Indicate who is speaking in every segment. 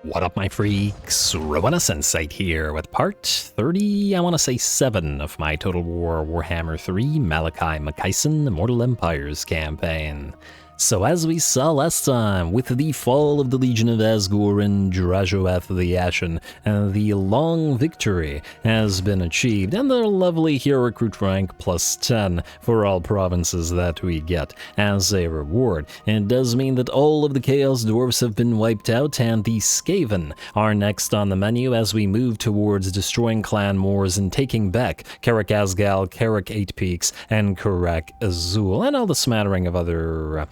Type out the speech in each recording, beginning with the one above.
Speaker 1: What up, my freaks? RuinusInsight here with part 30, I want to say 7 of my Total War Warhammer 3 Malakai Makaisson Immortal Empires campaign. So as we saw last time, with the fall of the Legion of Asgore and Drajoath the Ashen, the long victory has been achieved, and the lovely hero recruit rank plus 10 for all provinces that we get as a reward. It does mean that all of the Chaos Dwarfs have been wiped out, and the Skaven are next on the menu as we move towards destroying Clan Moors and taking back Carrick Asgal, Carrick Eight Peaks, and Carrick Azul, and all the smattering of other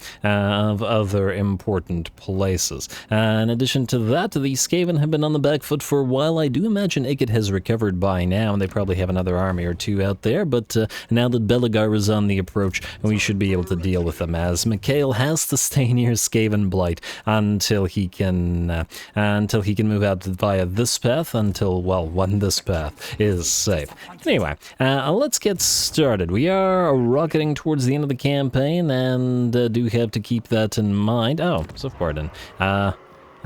Speaker 1: important places. In addition to that, the Skaven have been on the back foot for a while. I do imagine Ikit has recovered by now, and they probably have another army or two out there, but now that Belegar is on the approach, we should be able to deal with them, as Mikhail has to stay near Skaven Blight until he can move out via this path, when this path is safe. Anyway, let's get started. We are rocketing towards the end of the campaign, and do have to keep that in mind. Oh, so pardon. I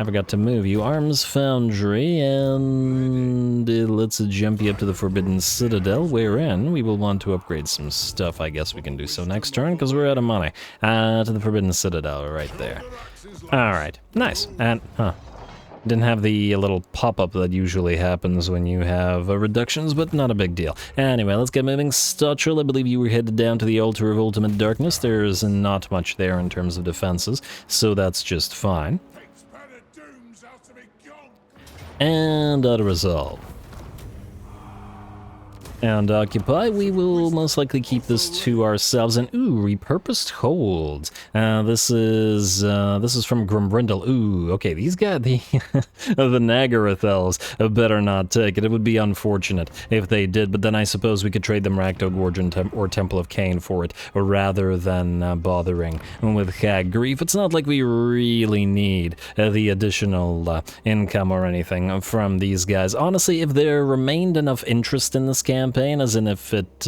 Speaker 1: forgot to move you. Arms Foundry, and let's jump you up to the Forbidden Citadel, wherein we will want to upgrade some stuff. I guess we can do so next turn, because we're out of money. To the Forbidden Citadel, right there. Alright, nice. And, didn't have the little pop-up that usually happens when you have reductions, but not a big deal. Anyway, let's get moving. Stotchel, I believe you were headed down to the Altar of Ultimate Darkness. There's not much there in terms of defenses, so that's just fine. And auto-resolve. And occupy, we will most likely keep this to ourselves. And ooh, repurposed holds. This is from Grimbrindle. Ooh, okay, these guys, the Nagaroth elves better not take it. It would be unfortunate if they did, but then I suppose we could trade them Rakdo Gorge or Temple of Cain for it, rather than bothering with Hag Grief. It's not like we really need the additional income or anything from these guys. Honestly, if there remained enough interest in this campaign, as in if it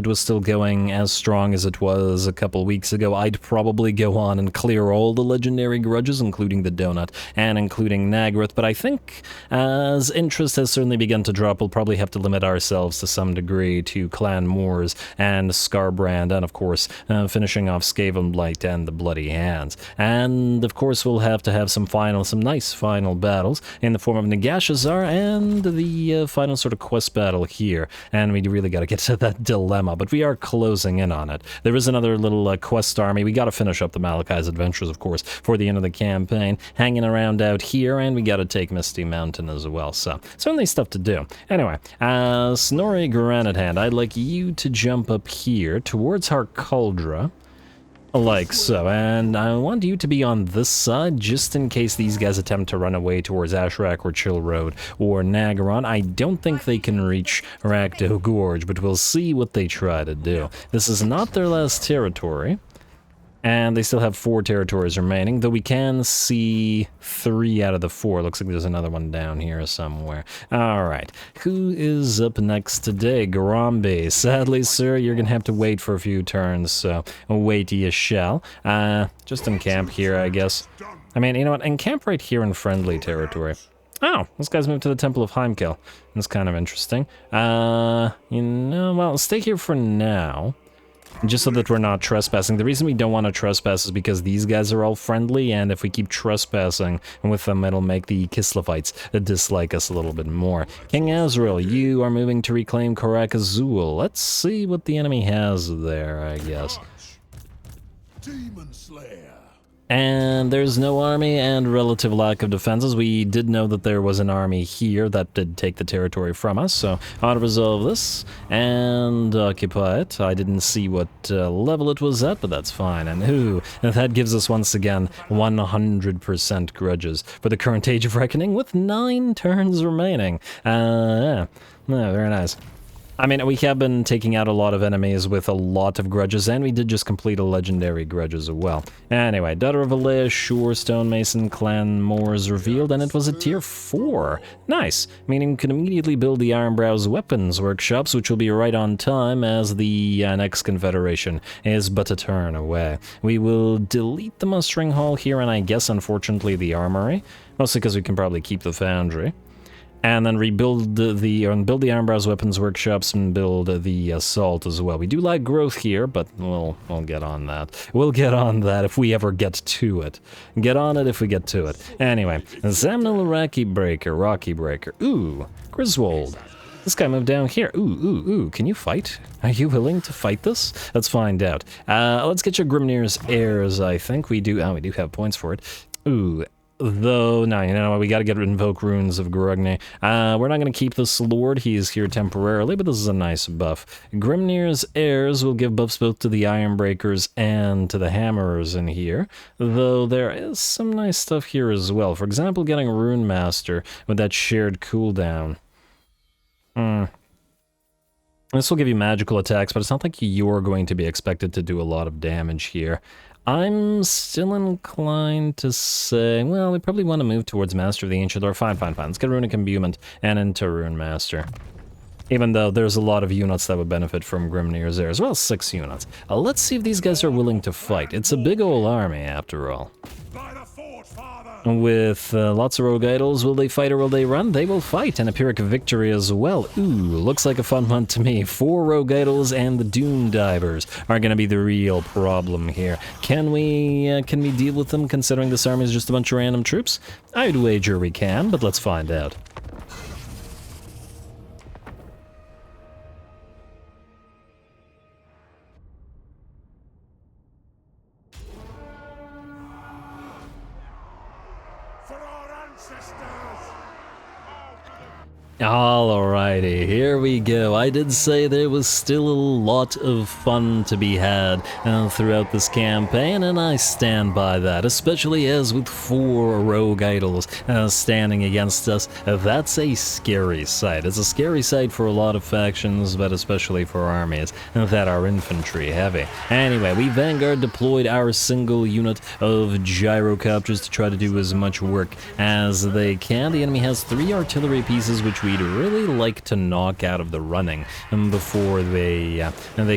Speaker 1: was still going as strong as it was a couple weeks ago, I'd probably go on and clear all the legendary grudges, including the Donut and including Nagaroth. But I think as interest has certainly begun to drop, we'll probably have to limit ourselves to some degree to Clan Moors and Scarbrand, and of course finishing off Skaven Blight and the Bloody Hands. And of course we'll have to have some nice final battles in the form of Nagashazar and the final sort of quest battle here, and we really got to get to that dilemma, but we are closing in on it. There is another little quest army. We got to finish up the Malakai's adventures, of course, for the end of the campaign, hanging around out here, and we got to take Misty Mountain as well, so certainly stuff to do. Anyway, Snorri Granite Hand, I'd like you to jump up here towards Harkaldra, like so, and I want you to be on this side just in case these guys attempt to run away towards Ashrak or Chill Road or Nagaron. I don't think they can reach Rakdo Gorge, but we'll see what they try to do. This is not their last territory, and they still have 4 territories remaining, though we can see 3 out of the 4. Looks like there's another one down here somewhere. Alright, who is up next today? Garambe. Sadly, sir, you're gonna have to wait for a few turns, so wait you shall. Just encamp here, I guess. I mean, you know what, encamp right here in friendly territory. Oh, this guy's moved to the Temple of Heimkill. That's kind of interesting. Well, stay here for now, just so that we're not trespassing. The reason we don't want to trespass is because these guys are all friendly, and if we keep trespassing with them, it'll make the Kislevites dislike us a little bit more. King Azrael, you are moving to reclaim Carrick Azul. Let's see what the enemy has there, I guess. Demon Slayer. And there's no army and relative lack of defenses. We did know that there was an army here that did take the territory from us, so auto-resolve this and occupy it. I didn't see what level it was at, but that's fine. And ooh, that gives us once again 100% grudges for the current Age of Reckoning with 9 turns remaining. Yeah, very nice. I mean, we have been taking out a lot of enemies with a lot of grudges, and we did just complete a legendary grudge as well. Anyway, Daughter of Alea, Shore, Stonemason, Clan Moors revealed, and it was a tier 4. Nice, meaning we can immediately build the Ironbrow's weapons workshops, which will be right on time as the next Confederation is but a turn away. We will delete the mustering hall here, and I guess, unfortunately, the armory, mostly because we can probably keep the foundry. And then rebuild build the Ironbrow's weapons workshops and build the assault as well. We do like growth here, but we'll get on that. We'll get on that if we ever get to it. Get on it if we get to it. Anyway, Zamnil Rocky Breaker. Ooh, Griswold. This guy moved down here. Ooh, can you fight? Are you willing to fight this? Let's find out. Let's get your Grimnir's heirs, I think. We do have points for it. Ooh. Though, no, you know what, we gotta get invoke runes of Grungni. We're not gonna keep this lord, he's here temporarily, but this is a nice buff. Grimnir's heirs will give buffs both to the Ironbreakers and to the Hammerers in here, though there is some nice stuff here as well. For example, getting Rune Master with that shared cooldown. This will give you magical attacks, but it's not like you're going to be expected to do a lot of damage here. I'm still inclined to say, well, we probably want to move towards Master of the Ancient Lore. Fine. Let's get Runic Imbuement and into Rune Master. Even though there's a lot of units that would benefit from Grimnir's there, as well as 6 units. Let's see if these guys are willing to fight. It's a big old army, after all. With lots of rogue idols, will they fight or will they run? They will fight, and a Pyrrhic victory as well. Ooh, looks like a fun one to me. 4 rogue idols and the Doom Divers are going to be the real problem here. Can we deal with them, considering this army is just a bunch of random troops? I'd wager we can, but let's find out. Alrighty, here we go. I did say there was still a lot of fun to be had throughout this campaign, and I stand by that, especially as with 4 rogue idols standing against us. That's a scary sight. It's a scary sight for a lot of factions, but especially for armies that are infantry heavy. Anyway, we Vanguard deployed our single unit of gyrocopters to try to do as much work as they can. The enemy has 3 artillery pieces, which we'd really like to knock out of the running before they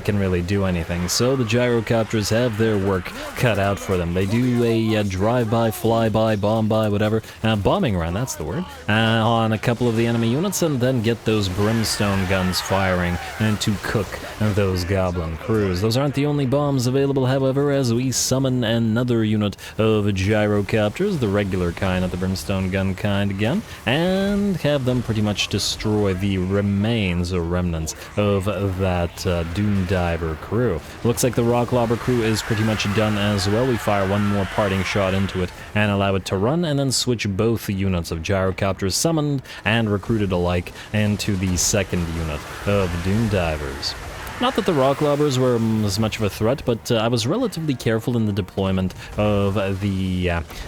Speaker 1: can really do anything. So the gyrocopters have their work cut out for them. They do a drive-by, fly-by, bomb-by, whatever, bombing run, that's the word, on a couple of the enemy units, and then get those brimstone guns firing and to cook those goblin crews. Those aren't the only bombs available, however, as we summon another unit of gyrocopters, the regular kind, not the brimstone gun kind again, and have them pretty much destroy the remains or remnants of that Doom Diver crew. Looks like the Rock Lobber crew is pretty much done as well. We fire one more parting shot into it and allow it to run, and then switch both units of gyrocopters summoned and recruited alike into the second unit of Doom Divers. Not that the rock lobbers were as much of a threat, but I was relatively careful in the deployment of the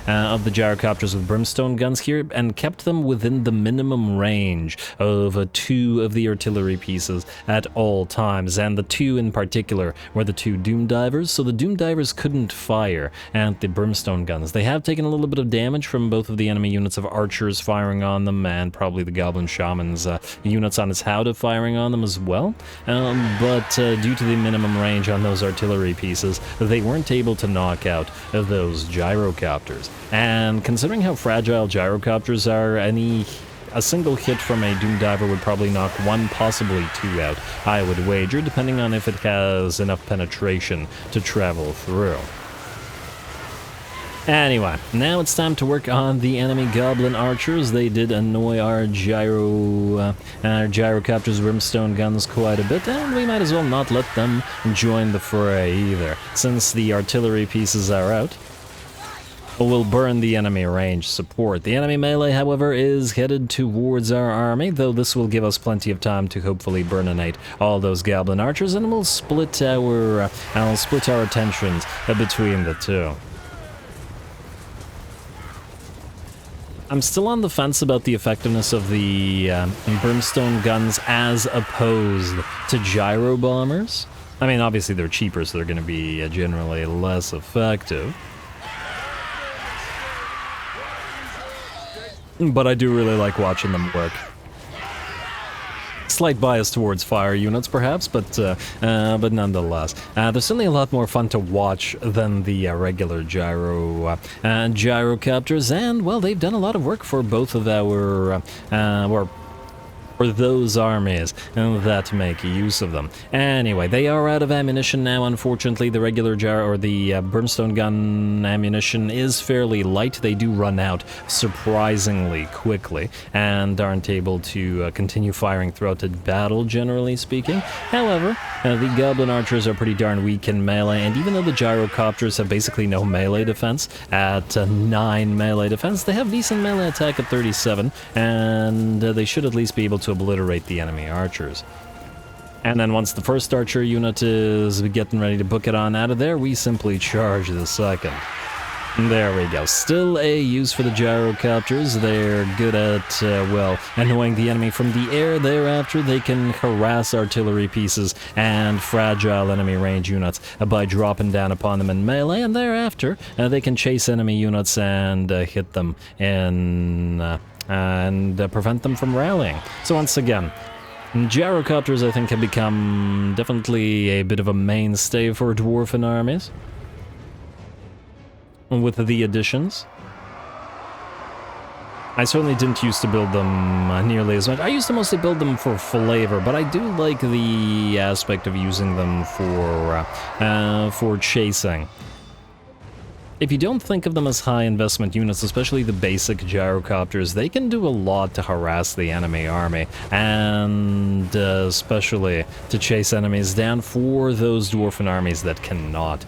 Speaker 1: gyrocopters with brimstone guns here, and kept them within the minimum range of 2 of the artillery pieces at all times. And the 2 in particular were the 2 Doom Divers, so the Doom Divers couldn't fire at the brimstone guns. They have taken a little bit of damage from both of the enemy units of archers firing on them, and probably the Goblin Shaman's units on his Howdah firing on them as well. But due to the minimum range on those artillery pieces, they weren't able to knock out those gyrocopters. And considering how fragile gyrocopters are, a single hit from a Doom Diver would probably knock 1, possibly 2 out, I would wager, depending on if it has enough penetration to travel through. Anyway, now it's time to work on the enemy goblin archers. They did annoy our gyrocopters brimstone guns quite a bit, and we might as well not let them join the fray either, since the artillery pieces are out. Will burn the enemy range support. The enemy melee, however, is headed towards our army, though this will give us plenty of time to hopefully burninate all those goblin archers, and we'll split our attentions between the 2. I'm still on the fence about the effectiveness of the brimstone guns as opposed to gyro bombers. I mean, obviously they're cheaper, so they're going to be generally less effective. But I do really like watching them work. Slight bias towards fire units, perhaps, but nonetheless, they're certainly a lot more fun to watch than the regular gyrocopters, and well, they've done a lot of work for both of our for those armies that make use of them. Anyway, they are out of ammunition now, unfortunately. The regular brimstone gun ammunition is fairly light. They do run out surprisingly quickly and aren't able to continue firing throughout the battle, generally speaking. However, the goblin archers are pretty darn weak in melee, and even though the gyrocopters have basically no melee defense at 9 melee defense, they have decent melee attack at 37, and they should at least be able to obliterate the enemy archers. And then once the first archer unit is getting ready to book it on out of there, we simply charge the second. There we go. Still a use for the gyrocopters. They're good at, well, annoying the enemy from the air. Thereafter, they can harass artillery pieces and fragile enemy range units by dropping down upon them in melee, and thereafter, they can chase enemy units and hit them and prevent them from rallying. So once again, gyrocopters, I think, have become definitely a bit of a mainstay for dwarven armies with the additions. I certainly didn't used to build them nearly as much. I used to mostly build them for flavor, but I do like the aspect of using them for chasing. If you don't think of them as high investment units, especially the basic gyrocopters, they can do a lot to harass the enemy army, and especially to chase enemies down for those dwarven armies that cannot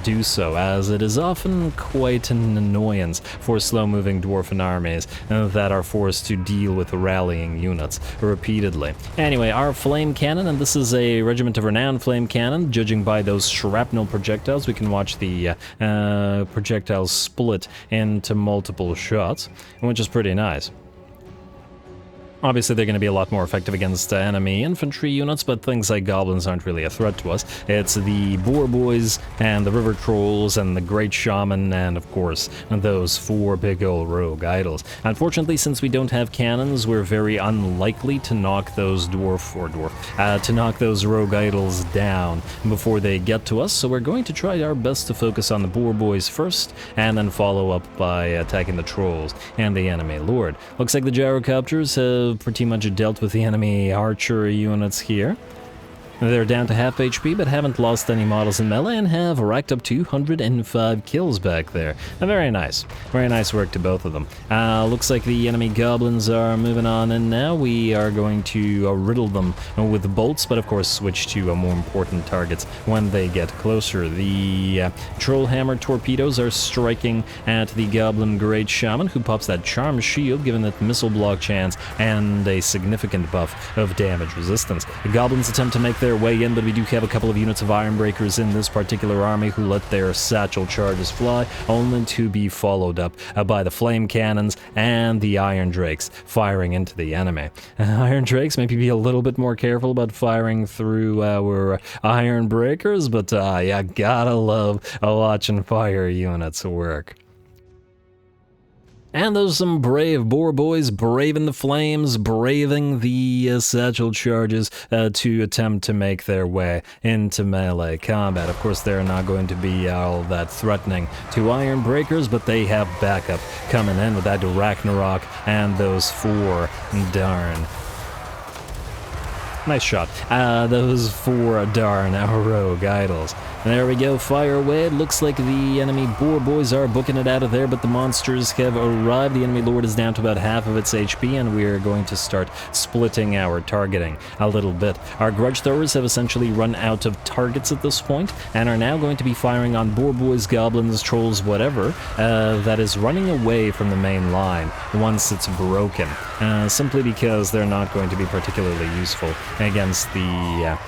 Speaker 1: do so, as it is often quite an annoyance for slow-moving dwarven armies that are forced to deal with rallying units repeatedly. Anyway, our flame cannon, and this is a regiment of renowned flame cannon. Judging by those shrapnel projectiles, we can watch the projectiles split into multiple shots, which is pretty nice. Obviously, they're going to be a lot more effective against enemy infantry units, but things like goblins aren't really a threat to us. It's the boar boys and the river trolls and the great shaman and, of course, those 4 big old rogue idols. Unfortunately, since we don't have cannons, we're very unlikely to knock those to knock those rogue idols down before they get to us, so we're going to try our best to focus on the boar boys first, and then follow up by attacking the trolls and the enemy lord. Looks like the gyrocopters have pretty much dealt with the enemy archer units here. They're down to half HP, but haven't lost any models in melee and have racked up 205 kills back there. Very nice. Very nice work to both of them. Looks like the enemy goblins are moving on in now. We are going to riddle them with bolts, but of course switch to more important targets when they get closer. The troll hammer torpedoes are striking at the goblin great shaman, who pops that charm shield, giving it missile block chance and a significant buff of damage resistance. The goblins attempt to make their way in, but we do have a couple of units of iron breakers in this particular army who let their satchel charges fly, only to be followed up by the flame cannons and the iron drakes firing into the enemy. Iron drakes, maybe be a little bit more careful about firing through our iron breakers, but yeah, gotta love watching fire units work. And those some brave boar boys braving the flames, braving the satchel charges to attempt to make their way into melee combat. Of course, they're not going to be all that threatening to iron breakers, but they have backup coming in with that Ragnarok and those 4 darn... Nice shot. Those 4 darn rogue idols. There we go, fire away. It looks like the enemy boar boys are booking it out of there, but the monsters have arrived. The enemy lord is down to about half of its HP, and we are going to start splitting our targeting a little bit. Our grudge throwers have essentially run out of targets at this point, and are now going to be firing on boar boys, goblins, trolls, whatever, that is running away from the main line once it's broken, simply because they're not going to be particularly useful against the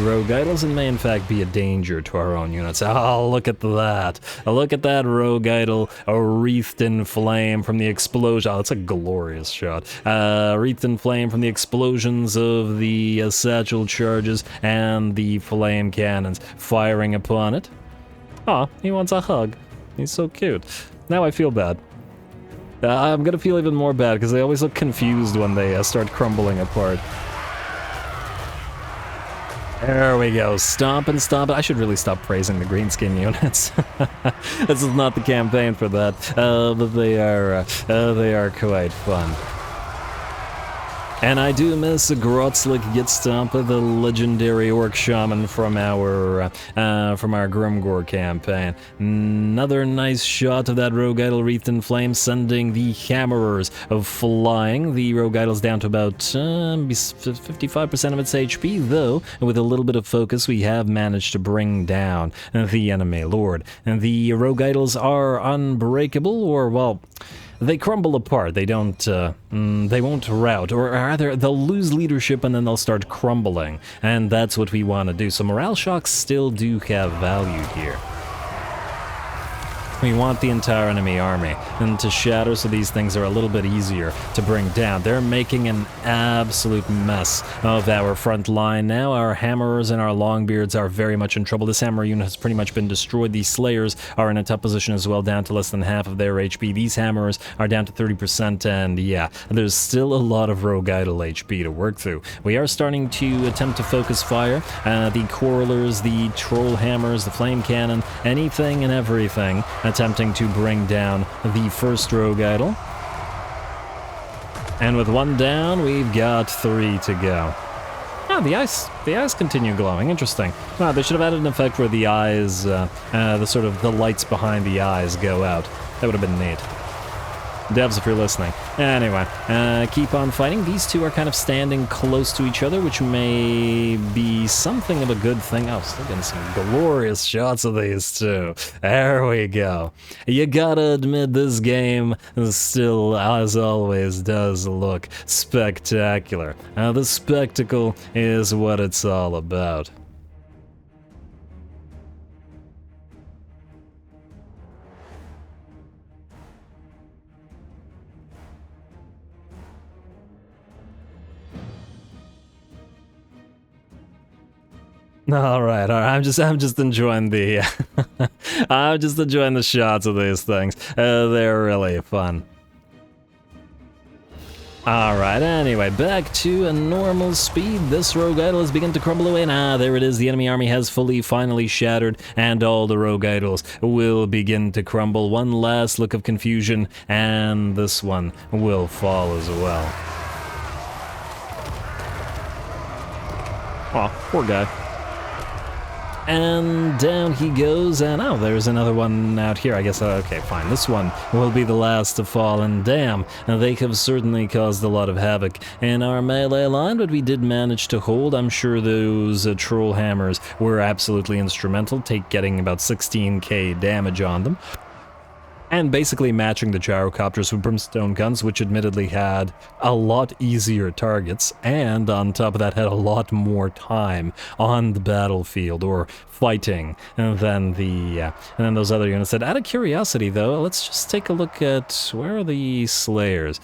Speaker 1: rogue idols, and may in fact be a danger to our own units. Oh, look at that. Look at that rogue idol wreathed in flame from the explosion. Oh, that's a glorious shot. Wreathed in flame from the explosions of the satchel charges and the flame cannons firing upon it. Aw, he wants a hug. He's so cute. Now I feel bad. I'm gonna feel even more bad because they always look confused when they start crumbling apart. There we go, stomp and stomp. I should really stop praising the greenskin units. This is not the campaign for that, but they are quite fun. And I do miss Grotzlik Git Stomp, the legendary orc shaman from our Grimgore campaign. Another nice shot of that rogue idol wreathed in flame, sending the hammerers of flying. The rogue idol's down to about 55% of its HP, though with a little bit of focus we have managed to bring down the enemy lord. And the rogue idols are unbreakable, or well, they crumble apart. They don't, they won't rout, or rather, they'll lose leadership and then they'll start crumbling, and that's what we want to do. So morale shocks still do have value here. We want the entire enemy army and to shatter, so these things are a little bit easier to bring down. They're making an absolute mess of our front line now. Our hammerers and our longbeards are very much in trouble. This hammer unit has pretty much been destroyed. These slayers are in a tough position as well, down to less than half of their HP. These hammers are down to 30%, and yeah, there's still a lot of rogue idol HP to work through. We are starting to attempt to focus fire. The quarrelers, the troll hammers, the flame cannon, anything and everything, attempting to bring down the first rogue idol. And with one down, we've got 3 to go. Oh, the eyes continue glowing. Interesting. Wow, they should have added an effect where the eyes, the lights behind the eyes go out. That would have been neat. Devs, if you're listening. Anyway, keep on fighting. These two are kind of standing close to each other, which may be something of a good thing. Oh, still getting some glorious shots of these two. There we go. You gotta admit, this game still, as always, does look spectacular. The spectacle is what it's all about. All right. I'm just enjoying the, I'm just enjoying the shots of these things. They're really fun. All right. Anyway, back to a normal speed. This rogue idol has begun to crumble away. Ah, there it is. The enemy army has finally shattered, and all the rogue idols will begin to crumble. One last look of confusion, and this one will fall as well. Aw, poor guy. And down he goes, and oh, there's another one out here. I guess, okay, fine. This one will be the last to fall, and damn, they have certainly caused a lot of havoc in our melee line, but we did manage to hold. I'm sure those troll hammers were absolutely instrumental, getting about 16k damage on them. And basically matching the gyrocopters with brimstone guns, which admittedly had a lot easier targets, and on top of that had a lot more time on the battlefield or fighting than those other units. And out of curiosity, though, let's just take a look at where are the slayers.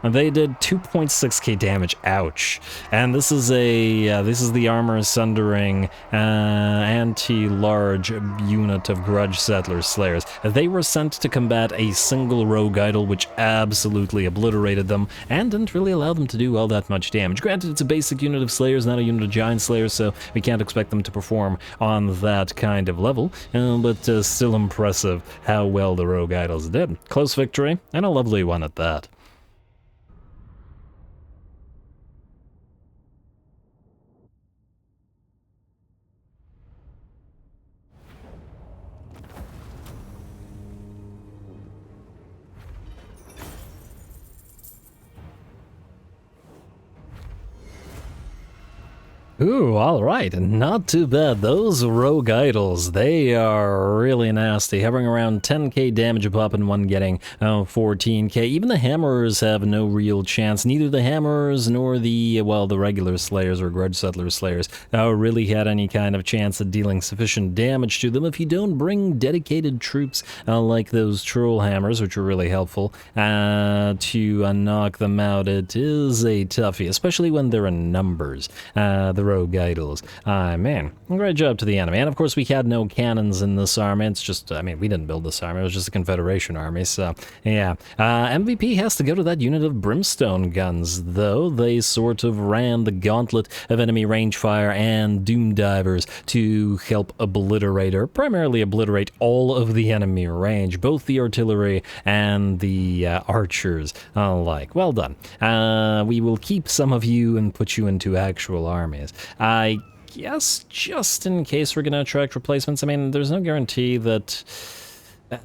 Speaker 1: They did 2.6k damage. Ouch! And this is the armor sundering anti-large unit of grudge settler slayers. They were sent to combat a single rogue idol, which absolutely obliterated them and didn't really allow them to do all that much damage. Granted, it's a basic unit of slayers, not a unit of giant slayers, so we can't expect them to perform on that kind of level. But still impressive how well the rogue idols did. Close victory, and a lovely one at that. Ooh, alright, not too bad. Those rogue idols, they are really nasty, hovering around 10k damage a pop and one getting 14k. Even the hammerers have no real chance. Neither the hammerers nor the, well, the regular slayers or grudge settler slayers really had any kind of chance at dealing sufficient damage to them if you don't bring dedicated troops like those troll hammers, which are really helpful to knock them out. It is a toughie, especially when they're in numbers. The rogue idols. Man, great job to the enemy. And of course, we had no cannons in this army. It's just, I mean, we didn't build this army. It was just a Confederation army. So, yeah. MVP has to go to that unit of brimstone guns, though. They sort of ran the gauntlet of enemy range fire and doom divers to help obliterate, or primarily obliterate, all of the enemy range, both the artillery and the archers alike. Well done. We will keep some of you and put you into actual armies. I guess just in case we're going to attract replacements. I mean, there's no guarantee that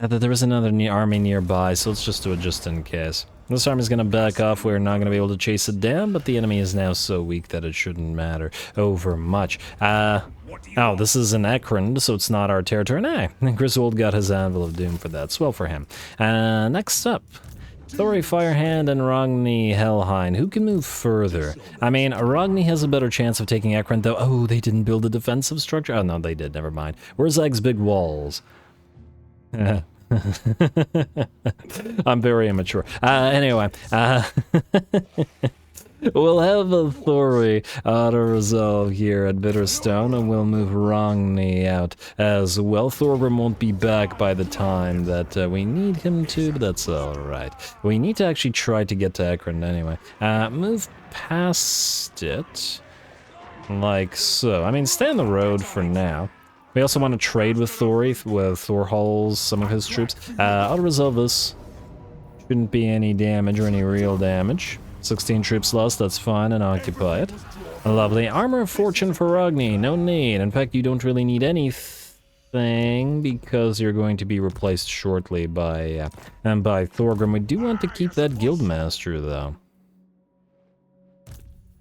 Speaker 1: there is another army nearby, so let's just do it just in case. This army's going to back off. We're not going to be able to chase it down, but the enemy is now so weak that it shouldn't matter over much. Oh, this is an Ekrund, so it's not our territory. Nah, Griswold got his Anvil of Doom for that. Swell for him. Next up, Thori Firehand and Rogni Hellhind. Who can move further? I mean, Rogni has a better chance of taking Ekrund, though. Oh, they didn't build a defensive structure? Oh, no, they did. Never mind. Where's Egg's big walls? I'm very immature. Anyway, we'll have a Thori auto-resolve here at Bitterstone, and we'll move Rogni out as well. Thorgrim won't be back by the time that we need him to, but that's alright. We need to actually try to get to Ekrund anyway. Move past it, like so. I mean, stay on the road for now. We also want to trade with Thori, with Thorhall's, some of his troops. I'll resolve this. Shouldn't be any damage or any real damage. 16 troops lost, that's fine, and occupy it. Lovely. Armor of Fortune for Rogni, no need. In fact, you don't really need anything because you're going to be replaced shortly by Thorgrim. We do want to keep that Guildmaster, though.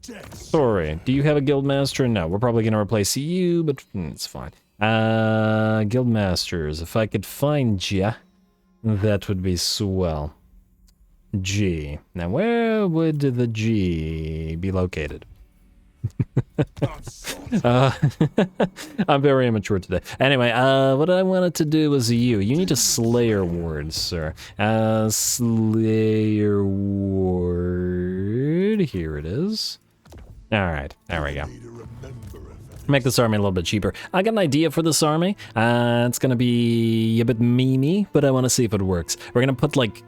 Speaker 1: Thori, do you have a Guildmaster? No, we're probably going to replace you, but it's fine. Guildmasters, if I could find ya, that would be swell. G. Now, where would the G be located? I'm very immature today. Anyway, what I wanted to do was you. You need a Slayer word, sir. Slayer word. Here it is. Alright, there we go. Make this army a little bit cheaper. I got an idea for this army. It's gonna be a bit memey, but I want to see if it works. We're gonna put like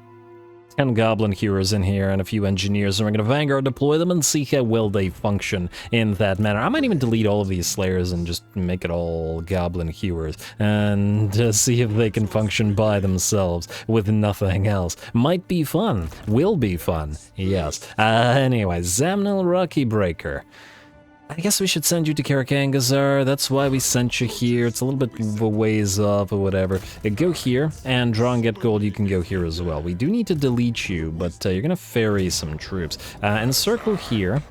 Speaker 1: 10 goblin heroes in here and a few engineers, and we're gonna Vanguard deploy them and see how well they function in that manner. I might even delete all of these slayers and just make it all goblin heroes and see if they can function by themselves with nothing else. Might be fun. Will be fun. Yes. Anyway, Zamnil Rocky Breaker. I guess we should send you to Karakangazar. That's why we sent you here. It's a little bit of a ways off or whatever. Go here, and draw and get gold. You can go here as well. We do need to delete you, but you're gonna ferry some troops. Encircle here.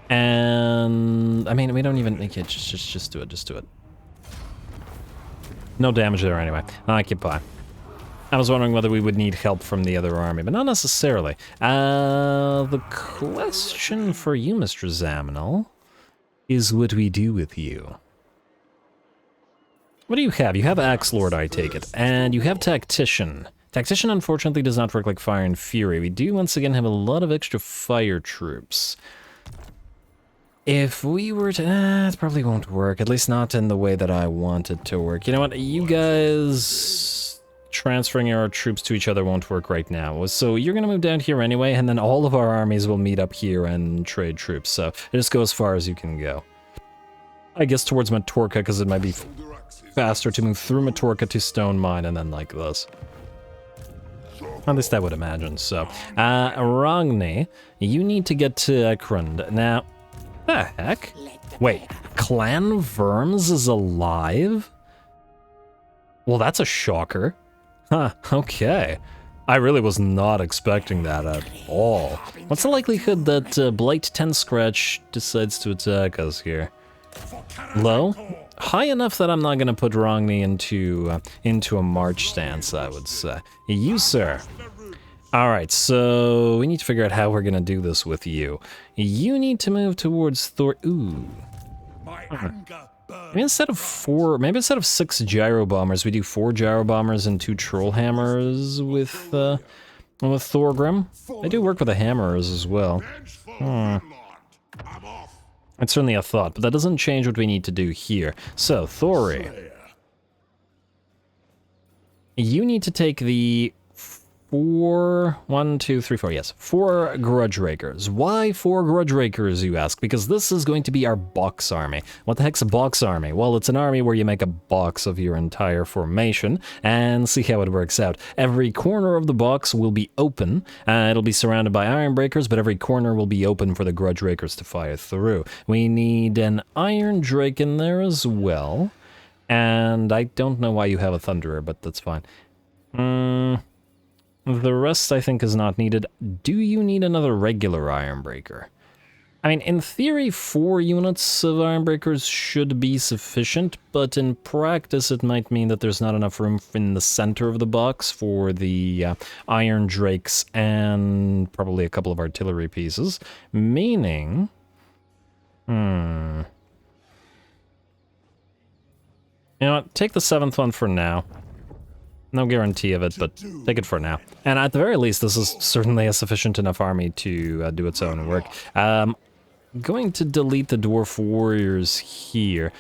Speaker 1: And I mean, we don't even. Okay, just do it. Just do it. No damage there anyway. Occupy. I was wondering whether we would need help from the other army, but not necessarily. The question for you, Mr. Zamnil, is what we do with you. What do you have? You have Axe Lord, I take it, and you have Tactician. Tactician, unfortunately, does not work like Fire and Fury. We do, once again, have a lot of extra fire troops. If we were to... it probably won't work, at least not in the way that I want it to work. You know what? You guys... transferring our troops to each other won't work right now. So you're going to move down here anyway, and then all of our armies will meet up here and trade troops. So just go as far as you can go. I guess towards Matorka, because it might be faster to move through Matorka to Stone Mine and then like this. At least I would imagine so. Rogni, you need to get to Ekrund. Now, the heck? Wait, Clan Verms is alive? Well, that's a shocker. Huh, okay. I really was not expecting that at all. What's the likelihood that Blight 10 Scratch decides to attack us here? Low? High enough that I'm not gonna put Grungni into a march stance, I would say. You, sir. Alright, so we need to figure out how we're gonna do this with you. You need to move towards Thor. Ooh. Maybe instead of 6 gyro bombers, we do 4 gyro bombers and 2 troll hammers with Thorgrim. They do work with the hammers as well. It's certainly a thought, but that doesn't change what we need to do here. So, Thori, you need to take the 4 Grudge Rakers. Why 4 Grudge Rakers, you ask? Because this is going to be our box army. What the heck's a box army? Well, it's an army where you make a box of your entire formation and see how it works out. Every corner of the box will be open. It'll be surrounded by Iron Breakers, but every corner will be open for the Grudge Rakers to fire through. We need an Iron Drake in there as well. And I don't know why you have a Thunderer, but that's fine. The rest, I think, is not needed. Do you need another regular Ironbreaker? I mean, in theory, 4 units of Ironbreakers should be sufficient, but in practice, it might mean that there's not enough room in the center of the box for the Iron Drakes and probably a couple of artillery pieces. Meaning... You know what? Take the 7th one for now. No guarantee of it, but take it for now. And at the very least, this is certainly a sufficient enough army to do its own work. Going to delete the Dwarf Warriors here.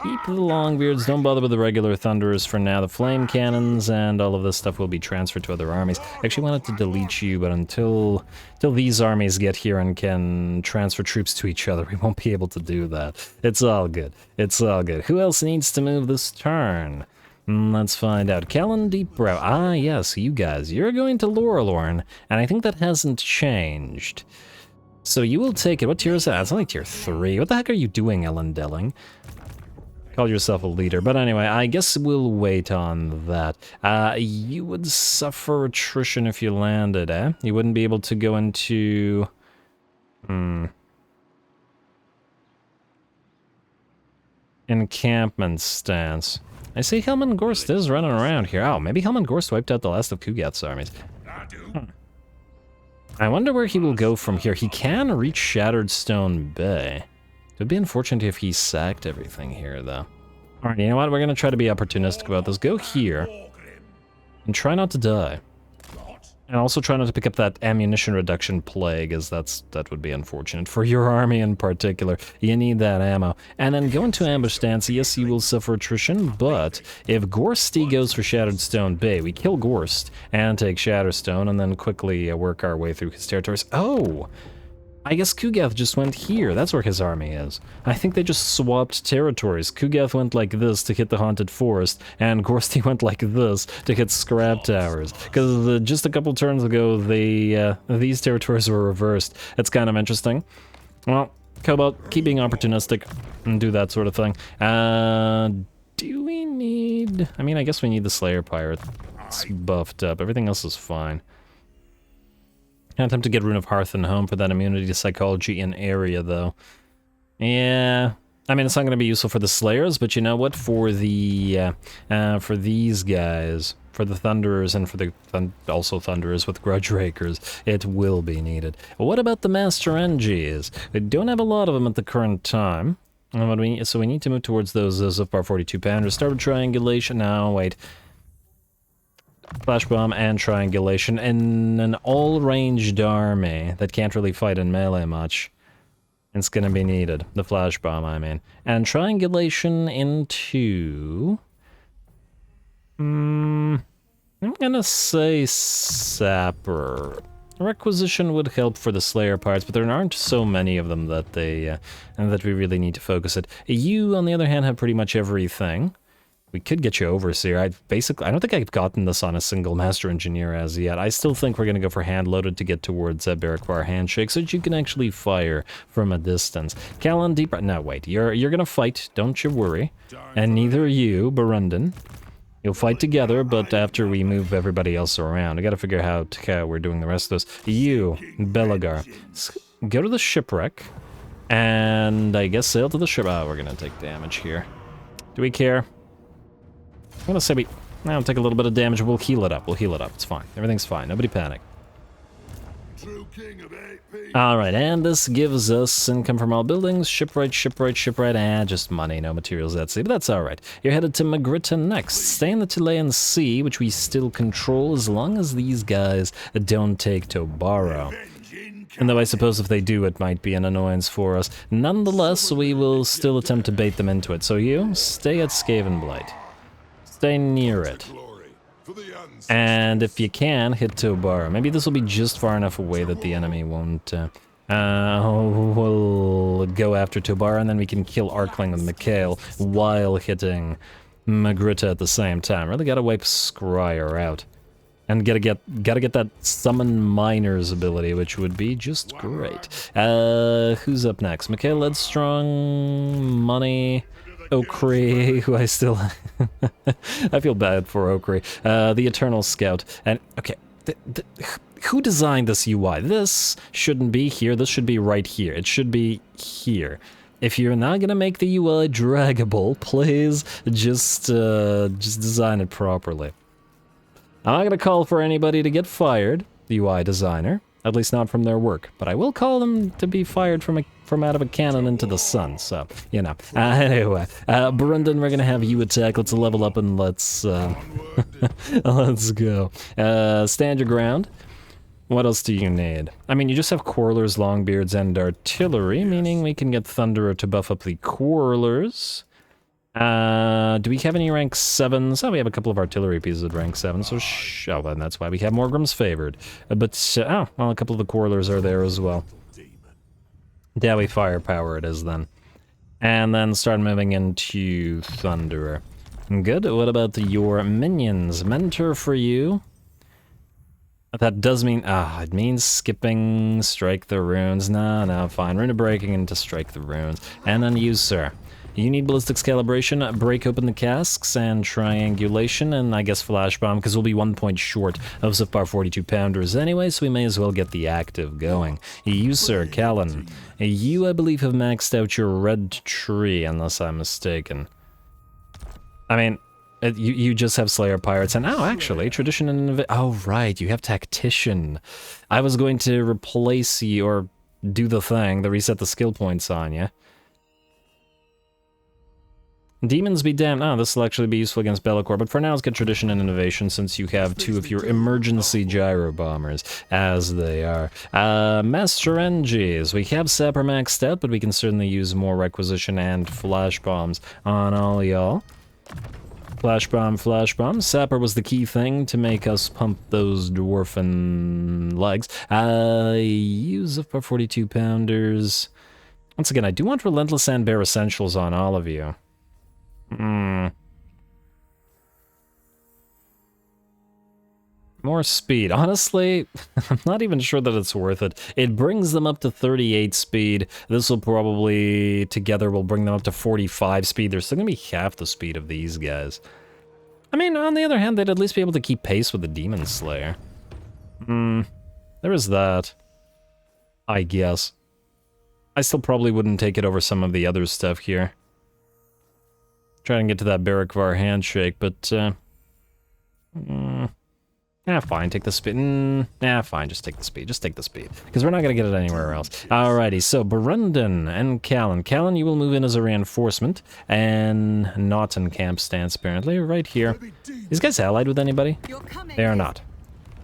Speaker 1: Keep the Longbeards, don't bother with the regular Thunderers for now. The Flame Cannons and all of this stuff will be transferred to other armies. I actually wanted to delete you, but until these armies get here and can transfer troops to each other, we won't be able to do that. It's all good. It's all good. Who else needs to move this turn? Let's find out. Callan Deepbrow. Ah, yes, you guys. You're going to Laur-Lorn, and I think that hasn't changed. So you will take it. What tier is that? It's only tier 3. What the heck are you doing, Ellen Delling? Call yourself a leader. But anyway, I guess we'll wait on that. You would suffer attrition if you landed, eh? You wouldn't be able to go into... encampment stance. I see Helman Gorst is running around here. Oh, maybe Helman Gorst wiped out the last of Kugath's armies. I wonder where he will go from here. He can reach Shattered Stone Bay. It would be unfortunate if he sacked everything here, though. Alright, you know what? We're going to try to be opportunistic about this. Go here. And try not to die. And also try not to pick up that ammunition reduction plague, as that would be unfortunate. For your army in particular, you need that ammo. And then go into ambush stance. Yes, you will suffer attrition, but if Gorsty goes for Shattered Stone Bay, we kill Gorst and take Shatterstone, and then quickly work our way through his territories. Oh! I guess Kugath just went here. That's where his army is. I think they just swapped territories. Kugath went like this to hit the Haunted Forest, and Gorsty went like this to hit Scrap Towers. Because just a couple turns ago, these territories were reversed. It's kind of interesting. Well, how about keep being opportunistic and do that sort of thing. Do we need... I mean, I guess we need the Slayer Pirate. It's buffed up. Everything else is fine. Can't attempt to get Rune of Hearth and Home for that immunity to psychology in area, though. Yeah, I mean, it's not going to be useful for the Slayers, but you know what? For the, for these guys, for the Thunderers and for the also Thunderers with Grudge Rakers, it will be needed. What about the Master NGs? We don't have a lot of them at the current time. So we need to move towards those Zufbar 42 Pounders. Start with triangulation. No, wait. Flash Bomb and Triangulation in an all-ranged army that can't really fight in melee much. It's gonna be needed. The Flash Bomb, I mean. And Triangulation into... I'm gonna say Sapper. Requisition would help for the Slayer parts, but there aren't so many of them that that we really need to focus it. You, on the other hand, have pretty much everything. We could get you Overseer. I don't think I've gotten this on a single Master Engineer as yet. I still think we're going to go for hand-loaded to get towards Barraquar Handshake so that you can actually fire from a distance. Callan Deep... No, wait. You're going to fight. Don't you worry. And neither you, Burundan. You'll fight together, but after we move everybody else around. I gotta figure out how we're doing the rest of this. You, Belagar, go to the shipwreck, and I guess sail to the ship. Oh, we're gonna take damage here. Do we care? I'm gonna say I'll take a little bit of damage. We'll heal it up. We'll heal it up. It's fine. Everything's fine. Nobody panic. Alright, and this gives us income from all buildings. Shipwright, just money, no materials at sea, but that's alright. You're headed to Magritta next. Stay in the Chilean Sea, which we still control as long as these guys don't take Tobaro. And though I suppose if they do, it might be an annoyance for us. Nonetheless, we will still attempt to bait them into it. So you, stay at Skavenblight. Stay near it. And if you can, hit Tobaro. Maybe this will be just far enough away that the enemy won't... we'll go after Tobaro, and then we can kill Arkling and Mikhail while hitting Magritta at the same time. Really gotta wipe Scryer out. And gotta get that Summon Miners ability, which would be just great. Who's up next? Mikhail Headstrong, Money... Okri, who I still... I feel bad for Okri. The Eternal Scout. And, okay, who designed this UI? This shouldn't be here. This should be right here. It should be here. If you're not gonna make the UI draggable, please just design it properly. I'm not gonna call for anybody to get fired, the UI designer. At least not from their work. But I will call them to be fired from out of a cannon into the sun, so, you know. Anyway, Brendan, we're gonna have you attack. Let's level up and let's let's go. Stand your ground. What else do you need? I mean, you just have Quarrelers, Longbeards, and Artillery, meaning we can get Thunderer to buff up the Quarrelers. Do we have any rank 7s? Oh, we have a couple of artillery pieces at rank 7, so oh, then that's why we have Morgrim's Favored. But, oh, well, a couple of the Quarrelers are there as well. Dowie Firepower it is then. And then start moving into Thunderer. Good, what about your minions? Mentor for you. That does mean, it means skipping Strike the Runes. No, fine. Rune of Breaking into Strike the Runes. And then you, sir. You need Ballistics Calibration, break open the casks, and Triangulation, and I guess Flash Bomb, because we'll be 1 point short of Zipbar 42 pounders anyway, so we may as well get the active going. You, sir, Callan. You, I believe, have maxed out your red tree, unless I'm mistaken. I mean, you just have Slayer Pirates, and actually, Tradition and oh, right, you have Tactician. I was going to replace you, or do the thing, the reset the skill points on you. Demons be damned. This will actually be useful against Be'lakor, but for now let's get Tradition and Innovation since you have 2 of your emergency gyro bombers, as they are. Master NGs. We have Sapper maxed out, but we can certainly use more Requisition and Flash Bombs on all y'all. Flash Bomb. Sapper was the key thing to make us pump those dwarfen legs. Use up our 42 pounders. Once again, I do want Relentless and Bare Essentials on all of you. More speed. Honestly, I'm not even sure that it's worth it. It brings them up to 38 speed. This will probably, together, will bring them up to 45 speed. They're still gonna be half the speed of these guys. I mean, on the other hand, they'd at least be able to keep pace with the Demon Slayer. There is that. I guess. I still probably wouldn't take it over some of the other stuff here. Try and get to that Barrackvar handshake, but, fine, take the speed. Fine, just take the speed. Just take the speed. Because we're not going to get it anywhere else. Alrighty, so Brendan and Callan. Callan, you will move in as a reinforcement, and not in camp stance, apparently, right here. These guys allied with anybody? They are not.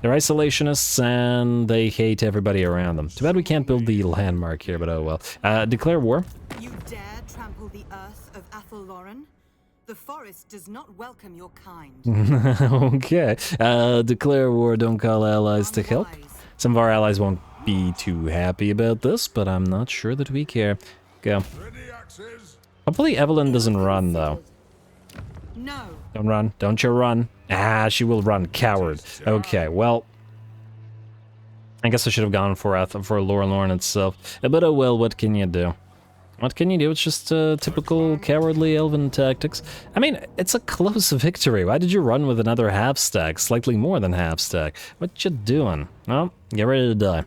Speaker 1: They're isolationists, and they hate everybody around them. Too bad we can't build the landmark here, but oh well. Declare war.
Speaker 2: You dare trample the earth of Laur-Lorn? The forest does not welcome your kind.
Speaker 1: Okay. Declare war, don't call allies to help. Some of our allies won't be too happy about this, but I'm not sure that we care. Go. Hopefully Evelyn doesn't run, though.
Speaker 2: No.
Speaker 1: Don't run. Don't you run. She will run. Coward. Okay, well... I guess I should have gone for Laur-Lorn itself. But oh well, what can you do? What can you do? It's just typical cowardly elven tactics. I mean, it's a close victory. Why did you run with another half stack? Slightly more than half stack. What you doing? Well, get ready to die.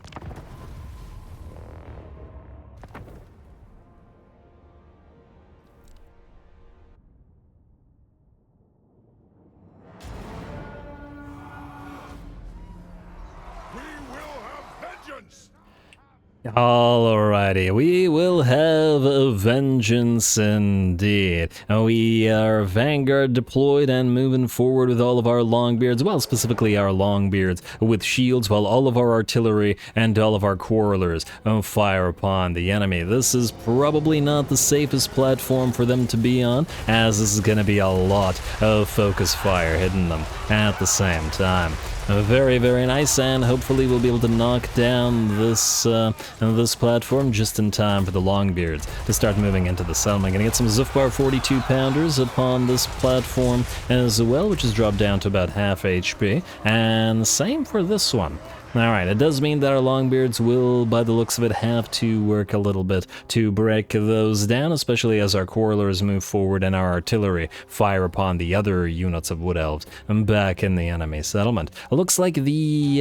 Speaker 1: Alrighty, we will have a vengeance indeed. We are Vanguard deployed and moving forward with all of our Longbeards, well, specifically our Longbeards, with shields, while all of our artillery and all of our quarrelers fire upon the enemy. This is probably not the safest platform for them to be on, as this is going to be a lot of focus fire hitting them at the same time. Very, very nice, and hopefully we'll be able to knock down this this platform just in time for the Longbeards to start moving into the settlement. Gonna get some Zufbar 42 pounders upon this platform as well, which is dropped down to about half HP, and same for this one. Alright, it does mean that our Longbeards will, by the looks of it, have to work a little bit to break those down, especially as our Quarrelers move forward and our artillery fire upon the other units of Wood Elves back in the enemy settlement. It looks like the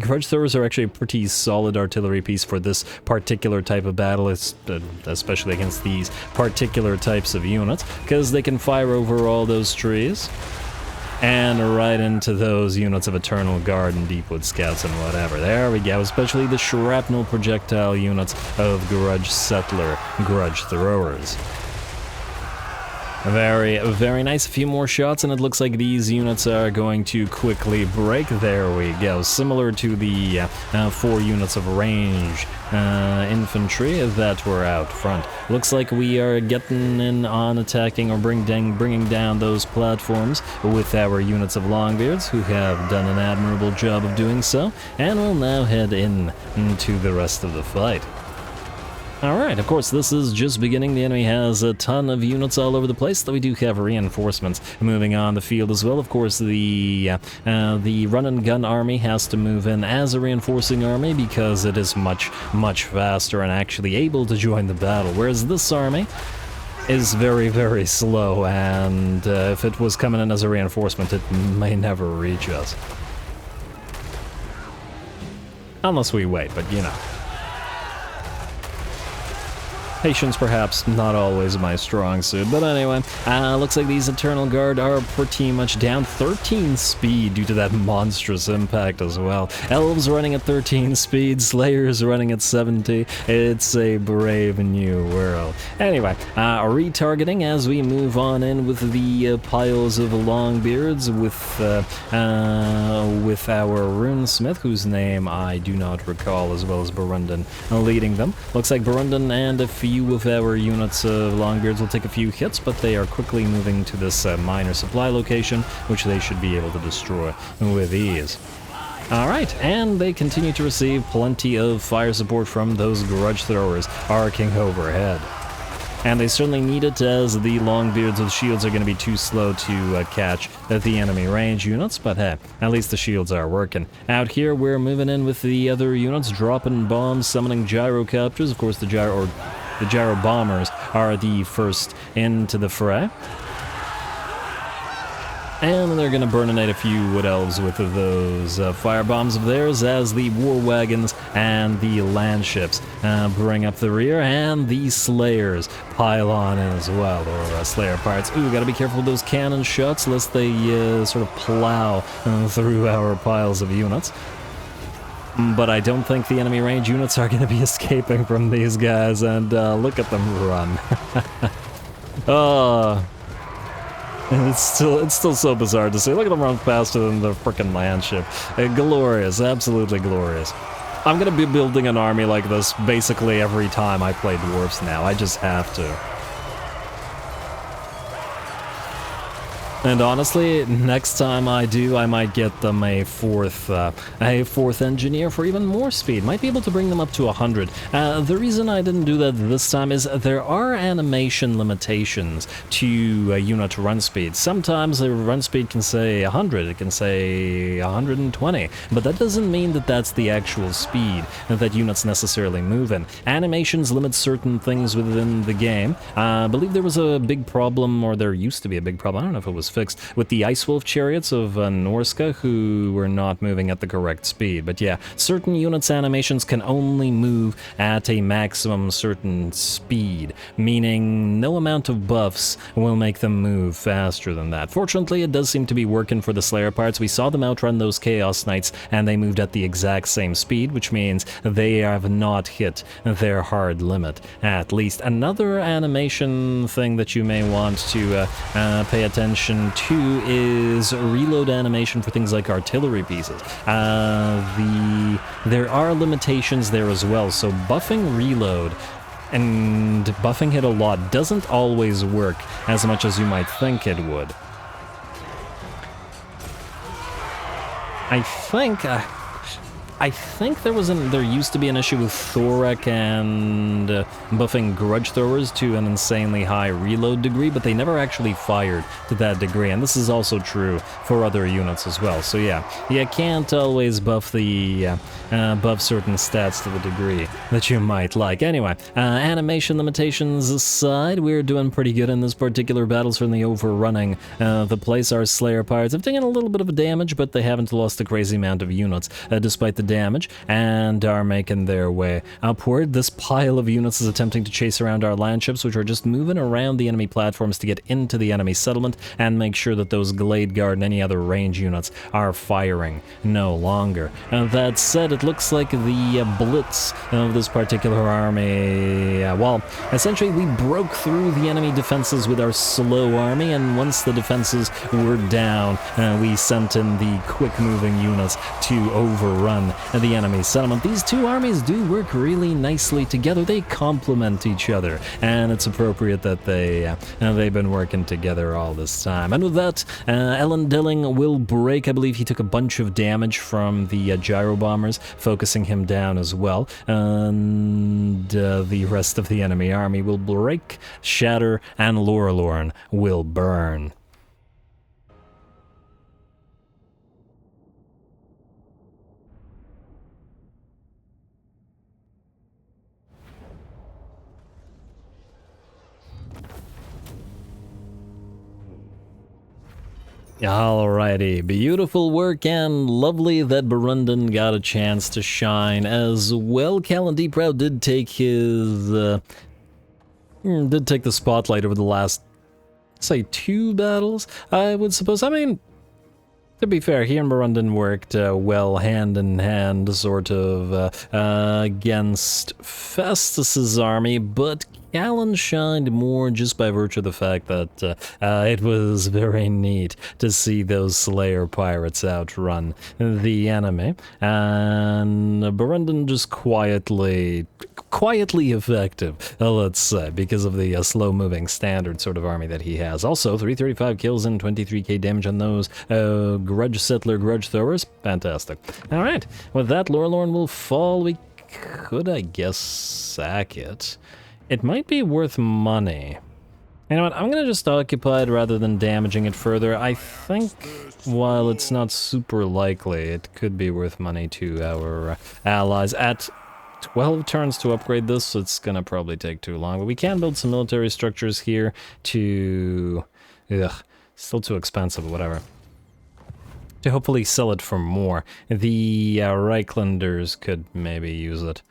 Speaker 1: Grudge Throwers are actually a pretty solid artillery piece for this particular type of battle, especially against these particular types of units, because they can fire over all those trees and right into those units of Eternal Guard and Deepwood Scouts and whatever. There we go, especially the shrapnel projectile units of Grudge Settler Grudge Throwers. Very, very nice. A few more shots, and it looks like these units are going to quickly break. There we go. Similar to the 4 units of range infantry that were out front. Looks like we are getting in on attacking or bringing down those platforms with our units of Longbeards, who have done an admirable job of doing so, and will now head into the rest of the fight. Alright, of course, this is just beginning. The enemy has a ton of units all over the place, though we do have reinforcements moving on the field as well. Of course, the run-and-gun army has to move in as a reinforcing army because it is much, much faster and actually able to join the battle, whereas this army is very, very slow, and if it was coming in as a reinforcement, it may never reach us. Unless we wait, but you know. Patience, perhaps, not always my strong suit, but anyway, looks like these Eternal Guard are pretty much down 13 speed due to that monstrous impact as well. Elves running at 13 speed, Slayers running at 70. It's a brave new world. Anyway, retargeting as we move on in with the piles of Longbeards with our Runesmith, whose name I do not recall, as well as Burundan leading them. Looks like Burundan and a few of our units of Longbeards will take a few hits, but they are quickly moving to this minor supply location, which they should be able to destroy with ease. Alright, and they continue to receive plenty of fire support from those Grudge Throwers arcing overhead. And they certainly need it, as the Longbeards with shields are going to be too slow to catch the enemy range units, but hey, at least the shields are working. Out here, we're moving in with the other units, dropping bombs, summoning gyrocopters. Of course, the gyro bombers are the first into the fray. And they're going to burninate a few Wood Elves with those fire bombs of theirs, as the war wagons and the land ships bring up the rear, and the Slayers pile on in as well, or Slayer Pirates. Ooh, gotta be careful with those cannon shots, lest they sort of plow through our piles of units. But I don't think the enemy range units are going to be escaping from these guys, and look at them run. Oh, it's still so bizarre to see. Look at them run faster than the frickin' land ship. Glorious, absolutely glorious. I'm going to be building an army like this basically every time I play Dwarfs now. I just have to. And honestly, next time I do, I might get them a fourth engineer for even more speed. Might be able to bring them up to 100. The reason I didn't do that this time is there are animation limitations to unit run speed. Sometimes a run speed can say 100, it can say 120, but that doesn't mean that that's the actual speed that units necessarily move in. Animations limit certain things within the game. I believe there was a big problem, or there used to be a big problem, I don't know if it was fixed, with the Ice Wolf chariots of Norska, who were not moving at the correct speed. But yeah, certain units' animations can only move at a maximum certain speed, meaning no amount of buffs will make them move faster than that. Fortunately, it does seem to be working for the Slayer parts. We saw them outrun those Chaos Knights, and they moved at the exact same speed, which means they have not hit their hard limit, at least. Another animation thing that you may want to pay attention to is reload animation for things like artillery pieces. There are limitations there as well, so buffing reload and buffing it a lot doesn't always work as much as you might think it would. I think there used to be an issue with Thorek and buffing grudge throwers to an insanely high reload degree, but they never actually fired to that degree, and this is also true for other units as well. So yeah, you can't always buff certain stats to the degree that you might like. Anyway, animation limitations aside, we're doing pretty good in this particular battle, certainly overrunning the place. Our Slayer pirates have taken a little bit of damage, but they haven't lost a crazy amount of units despite the damage, and are making their way upward. This pile of units is attempting to chase around our land ships, which are just moving around the enemy platforms to get into the enemy settlement and make sure that those Glade Guard and any other range units are firing no longer. That said, it looks like the blitz of this particular army, well, essentially we broke through the enemy defenses with our slow army, and once the defenses were down, we sent in the quick-moving units to overrun the enemy settlement. These two armies do work really nicely together. They complement each other, and it's appropriate that they've been working together all this time. And with that, Ellen Dilling will break. I believe he took a bunch of damage from the gyro bombers, focusing him down as well, and the rest of the enemy army will break, shatter, and Laur-Lorn will burn. Alrighty, beautiful work, and lovely that Burundan got a chance to shine as well. Callan Deeproud did take the spotlight over the last, say, 2 battles, I would suppose. I mean, to be fair, he and Burundan worked well hand in hand, sort of, against Festus's army, but Callan shined more just by virtue of the fact that it was very neat to see those Slayer pirates outrun the enemy, and Burundan just quietly effective, let's say, because of the slow-moving standard sort of army that he has. Also, 335 kills and 23k damage on those grudge settler grudge throwers. Fantastic. Alright, with that, Laur-Lorn will fall. We could, I guess, sack it. It might be worth money. You know what, I'm gonna just occupy it rather than damaging it further. I think, while it's not super likely, it could be worth money to our allies. At 12 turns to upgrade this, so it's gonna probably take too long. But we can build some military structures here to... still too expensive, whatever. To hopefully sell it for more. The Reichlanders could maybe use it.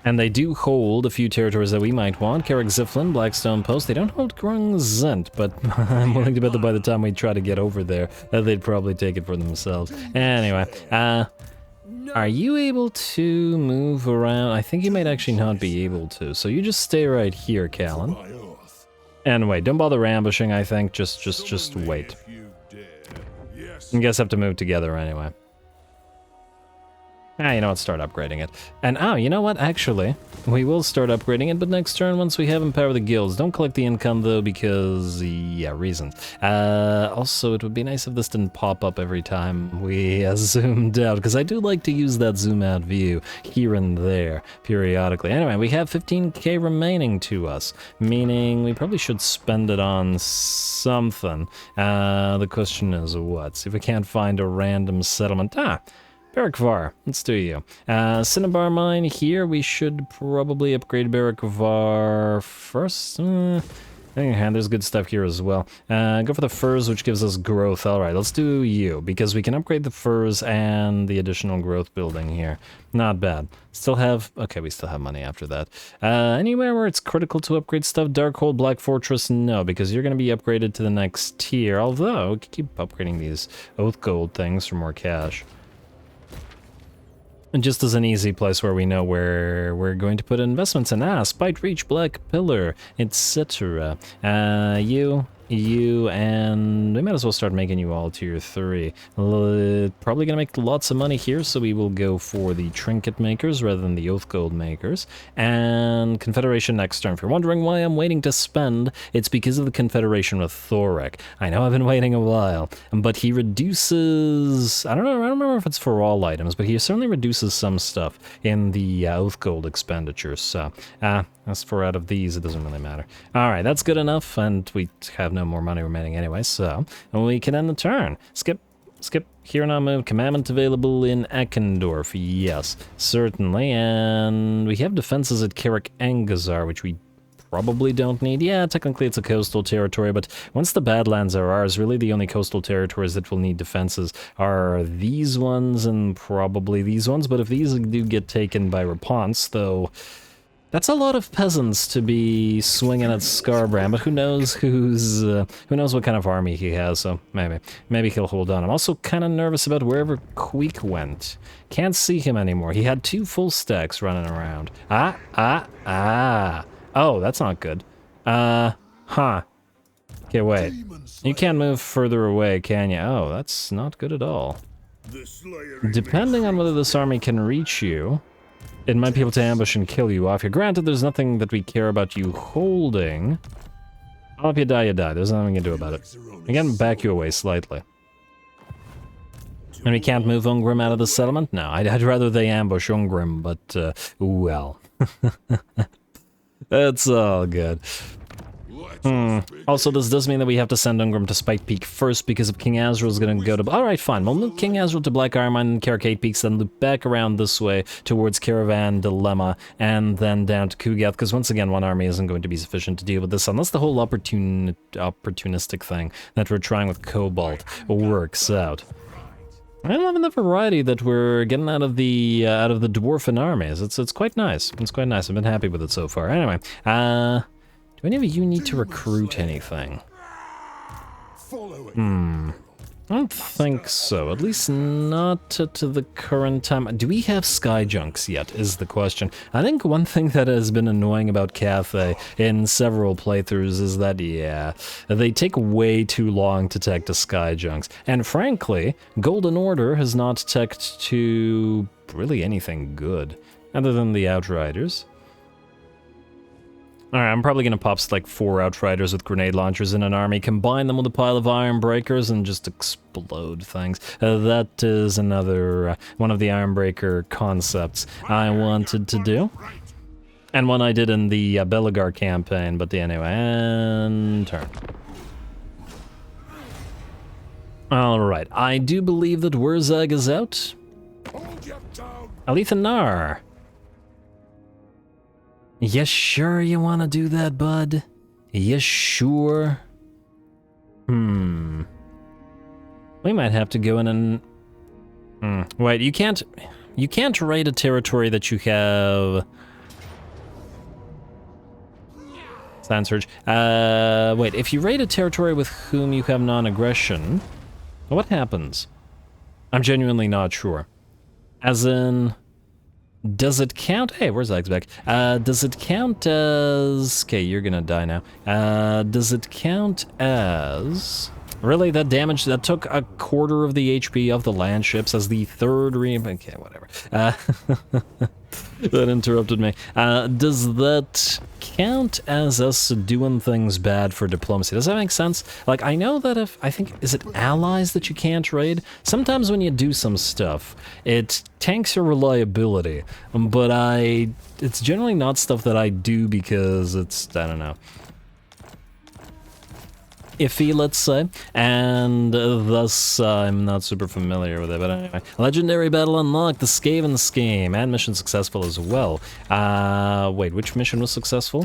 Speaker 1: And they do hold a few territories that we might want. Carrick Ziflin, Blackstone Post. They don't hold Grung Zent, but I'm willing to bet that by the time we try to get over there, they'd probably take it for themselves. Anyway, are you able to move around? I think you might actually not be able to, so you just stay right here, Callan. Anyway, don't bother ambushing, I think. Just wait. You guys have to move together anyway. You know what, start upgrading it. And you know what, actually, we will start upgrading it, but next turn once we have Empower the Guilds. Don't collect the income though, because, yeah, reasons. Also, it would be nice if this didn't pop up every time we zoomed out, because I do like to use that zoom out view here and there, periodically. Anyway, we have 15k remaining to us, meaning we probably should spend it on something. The question is what? See if we can't find a random settlement. Barrackvar, let's do you. Cinnabar Mine here, we should probably upgrade Barrackvar first. There's good stuff here as well. Go for the furs, which gives us growth. Alright, let's do you, because we can upgrade the furs and the additional growth building here. Not bad. Still have... Okay, we still have money after that. Anywhere where it's critical to upgrade stuff? Darkhold, Black Fortress, no, because you're going to be upgraded to the next tier. Although, we can keep upgrading these Oath Gold things for more cash. And just as an easy place where we know where we're going to put investments in. Spite Reach, Black Pillar, etc. You, and we might as well start making you all tier 3. Probably gonna make lots of money here, so we will go for the Trinket Makers rather than the Oath Gold Makers. And Confederation next turn. If you're wondering why I'm waiting to spend, it's because of the Confederation with Thorek. I know I've been waiting a while, but he reduces... I don't remember if it's for all items, but he certainly reduces some stuff in the Oath Gold expenditures, so... as for out of these, it doesn't really matter. Alright, that's good enough, and we have no more money remaining anyway, so we can end the turn. Skip, here now move. Commandment available in Eckendorf, yes, certainly, and we have defenses at Karak Angazar, which we probably don't need. Yeah, technically it's a coastal territory, but once the Badlands are ours, really the only coastal territories that will need defenses are these ones and probably these ones, but if these do get taken by Rapunzel, though... That's a lot of peasants to be swinging at Scarbrand, but who knows who knows what kind of army he has, so maybe he'll hold on. I'm also kind of nervous about wherever Queek went. Can't see him anymore. He had 2 full stacks running around. Oh, that's not good. Okay, wait. You can't move further away, can you? Oh, that's not good at all. Depending on whether this army can reach you, it might be able to ambush and kill you off here. Granted, there's nothing that we care about you holding. Oh, if you die, you die. There's nothing we can do about it. We can back you away slightly. And we can't move Ungrim out of the settlement? No, I'd rather they ambush Ungrim, but, well. That's all good. Also, this does mean that we have to send Ungrim to Spike Peak first, because if King Azrael's gonna go to... Alright, fine. We'll move King Azrael to Black Iron Mine and Caracade Peaks, then loop back around this way towards Caravan Dilemma, and then down to Kugath, because once again, one army isn't going to be sufficient to deal with this, unless the whole opportunistic thing that we're trying with Cobalt works out. I love the variety that we're getting out of the Dwarfen armies. It's quite nice. It's quite nice. I've been happy with it so far. Anyway, do any of you need to recruit anything? I don't think so, at least not to the current time. Do we have sky junks yet, is the question. I think one thing that has been annoying about Cathay in several playthroughs is that, yeah, they take way too long to tech to sky junks. And frankly, Golden Order has not teched to really anything good, other than the Outriders. Alright, I'm probably gonna pop like 4 Outriders with grenade launchers in an army, combine them with a pile of Iron Breakers, and just explode things. That is another one of the Iron Breaker concepts I wanted to do. And one I did in the Belagar campaign, but anyway, and turn. Alright, I do believe that Wurzag is out. Alethanar. You sure you want to do that, bud? You sure? We might have to go in and... Wait, you can't raid a territory that you have... Sand Surge. Wait, if you raid a territory with whom you have non-aggression, what happens? I'm genuinely not sure. As in... Does it count? Hey, where's Xback? Does it count as... Okay, you're gonna die now. Does it count as... Really, that damage, that took a quarter of the HP of the land ships as the third okay, whatever. That interrupted me. Does that count as us doing things bad for diplomacy? Does that make sense? Like, I know that if, I think, is it allies that you can't raid? Sometimes when you do some stuff, it tanks your reliability, but it's generally not stuff that I do because it's, I don't know, iffy, let's say, and thus I'm not super familiar with it, but anyway. Legendary battle unlocked, the Skaven scheme, and mission successful as well. Wait, which mission was successful?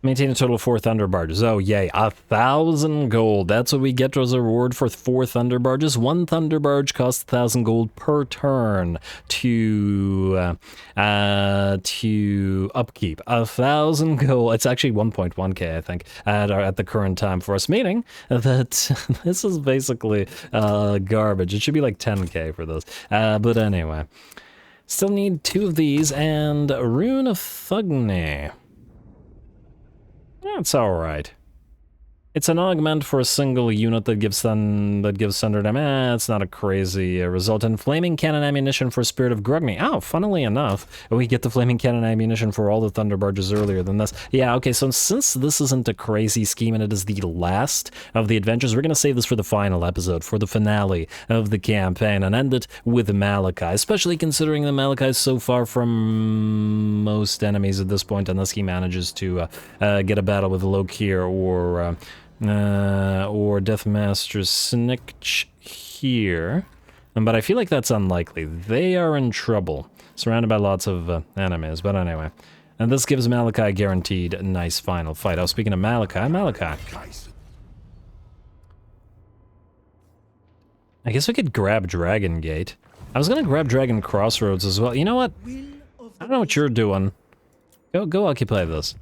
Speaker 1: Maintain a total of 4 thunder barges. Oh, yay. 1,000 gold. That's what we get as a reward for 4 thunder barges. 1 thunder barge costs 1,000 gold per turn to upkeep. 1,000 gold. It's actually 1.1k, I think, at the current time for us, meaning that this is basically garbage. It should be like 10k for this. But anyway. Still need 2 of these and Rune of Grungni. That's alright. It's an augment for a single unit that gives thunder damage. It's not a crazy result. And flaming cannon ammunition for Spirit of Grungni. Oh, funnily enough, we get the flaming cannon ammunition for all the thunder barges earlier than this. Yeah, okay, so since this isn't a crazy scheme and it is the last of the adventures, we're gonna save this for the final episode, for the finale of the campaign, and end it with Malakai, especially considering that Malakai is so far from most enemies at this point, unless he manages to get a battle with Lokir or Deathmaster Snikch here. But I feel like that's unlikely. They are in trouble, surrounded by lots of enemies, but anyway. And this gives Malakai guaranteed a nice final fight. Oh, speaking of Malakai. I guess we could grab Dragon Gate. I was gonna grab Dragon Crossroads as well. You know what? I don't know what you're doing. Go occupy this.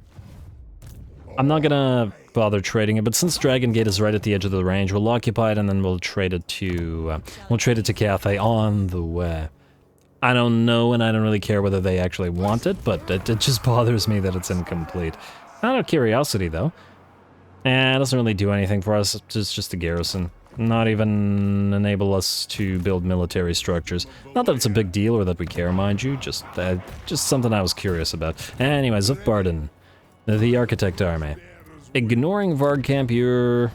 Speaker 1: I'm not gonna bother trading it, but since Dragon Gate is right at the edge of the range, we'll occupy it and then we'll trade it to Cathay on the way. I don't know, and I don't really care whether they actually want it, but it just bothers me that it's incomplete. Out of curiosity, though. It doesn't really do anything for us. It's just a garrison. Not even enable us to build military structures. Not that it's a big deal or that we care, mind you. Just something I was curious about. Anyway, Zufbarden, the Architect Army. Ignoring Vardcamp, you're...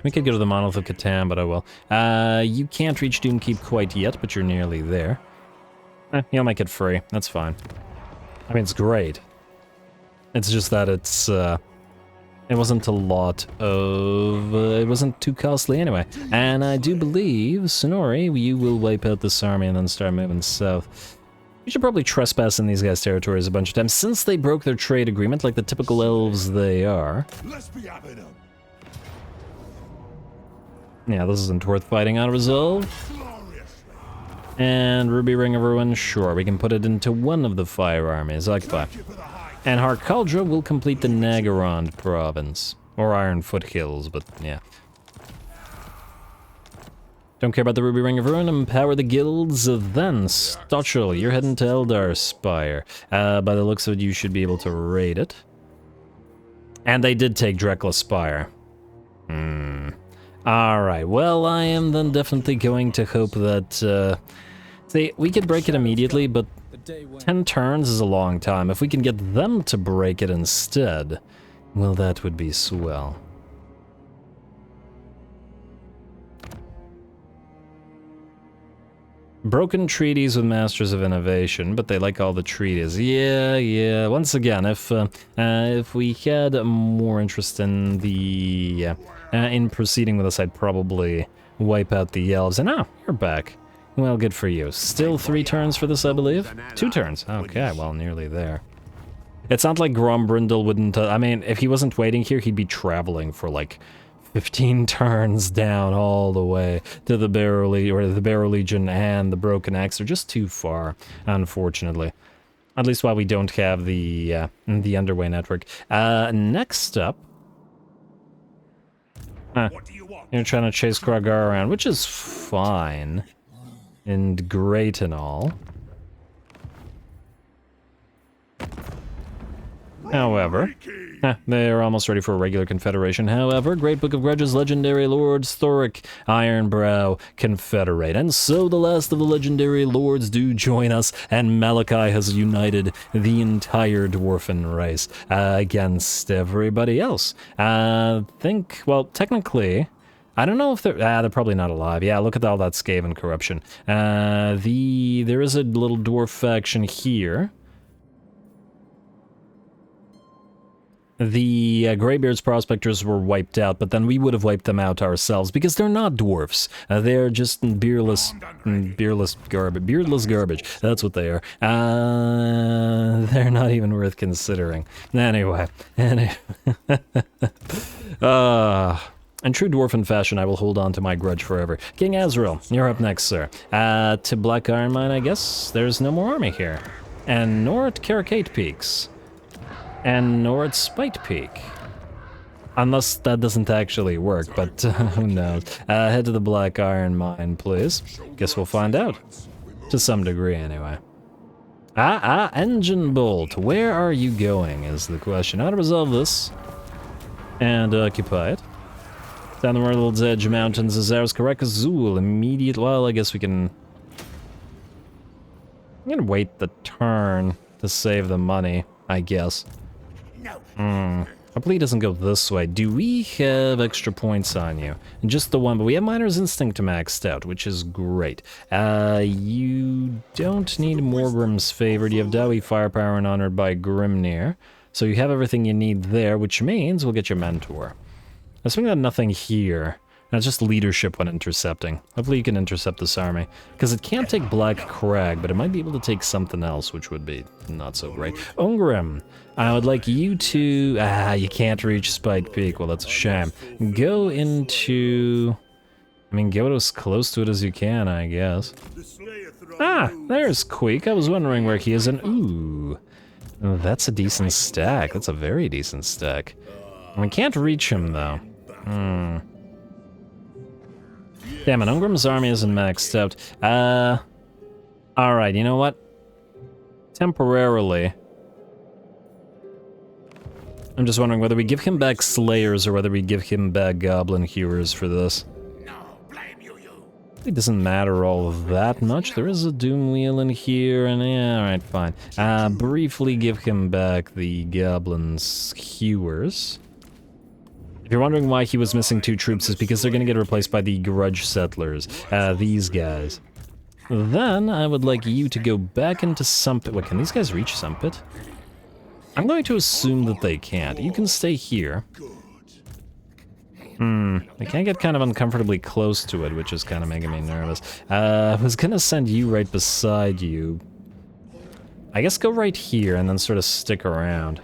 Speaker 1: We could go to the Monolith of Catan, but I will. You can't reach Doomkeep quite yet, but you're nearly there. You'll make it free. That's fine. I mean, it's great. It's just that it's, it wasn't a lot of... it wasn't too costly anyway. And I do believe, Sonori, you will wipe out this army and then start moving south. We should probably trespass in these guys' territories a bunch of times, since they broke their trade agreement like the typical elves they are. Yeah, this isn't worth fighting on resolve. And Ruby Ring of Ruin, sure, we can put it into one of the fire armies, occupy. And Harkaldra will complete the Nagarond province. Or Iron Foothills, but yeah. Don't care about the Ruby Ring of Ruin, empower the guilds, then Stochel, you're heading to Eldar Spire. By the looks of it, you should be able to raid it. And they did take Drekla Spire. Alright, well, I am then definitely going to hope that, see, we could break it immediately, but 10 turns is a long time. If we can get them to break it instead, well, that would be swell. Broken treaties with Masters of Innovation, but they like all the treaties. Yeah. Once again, if we had more interest in the in proceeding with this, I'd probably wipe out the elves. And you're back. Well, good for you. Still 3 turns for this, I believe. 2 turns. Okay, well, nearly there. It's not like Grombrindle wouldn't. I mean, if he wasn't waiting here, he'd be traveling for like 15 turns down all the way to the Barrow Legion and the Broken Axe. They're just too far, unfortunately. At least while we don't have the underway network. Next up, you're trying to chase Gragar around, which is fine and great and all. However, They're almost ready for a regular confederation. However, Great Book of Grudges, legendary lords, Thoric, Ironbrow, confederate. And so the last of the legendary lords do join us, and Malakai has united the entire dwarfen race against everybody else. Well, technically, I don't know if they're probably not alive. Yeah, look at all that Skaven corruption. There is a little dwarf faction here. The Greybeard's prospectors were wiped out, but then we would have wiped them out ourselves because they're not dwarfs. They're just beerless garbage. That's what they are. They're not even worth considering. Anyway. In true dwarfen fashion, I will hold on to my grudge forever. King Azrael, you're up next, sir. To Black Iron Mine, I guess. There's no more army here. And nor at Caracate Peaks. And nor at Spite Peak. Unless that doesn't actually work, but who knows. Head to the Black Iron Mine, please. Guess we'll find out. To some degree, anyway. Engine Bolt. Where are you going, is the question. How to resolve this. And occupy it. Down the World's Edge Mountains is ours. Karakazul. Immediate. Well, I guess we can... I'm gonna wait the turn to save the money, I guess. Hopefully it doesn't go this way. Do we have extra points on you? Just the one, but we have Miner's Instinct maxed out, which is great. You don't need Morgrim's Favored. You have Dowie Firepower and Honored by Grimnir. So you have everything you need there, which means we'll get your Mentor. Assuming that nothing here. That's just leadership when intercepting. Hopefully you can intercept this army. Because it can't take Black Crag, but it might be able to take something else, which would be not so great. Ungrim, I would like you to... you can't reach Spite Peak. Well, that's a shame. Go into... I mean, go as close to it as you can, I guess. There's Queek. I was wondering where he is, and... Ooh. Oh, that's a decent stack. That's a very decent stack. We can't reach him, though. Damn it, Ungrim's army isn't maxed out. Alright, you know what? Temporarily. I'm just wondering whether we give him back Slayers or whether we give him back Goblin Hewers for this. It doesn't matter all of that much. There is a Doom Wheel in here, and yeah, alright, fine. Briefly give him back the Goblins Hewers. If you're wondering why he was missing 2 troops, it's because they're gonna get replaced by the Grudge Settlers. These guys. Then, I would like you to go back into Sumpit. Wait, can these guys reach Sumpit? I'm going to assume that they can't. You can stay here. They can get kind of uncomfortably close to it, which is kind of making me nervous. I was gonna send you right beside you. I guess go right here and then sort of stick around.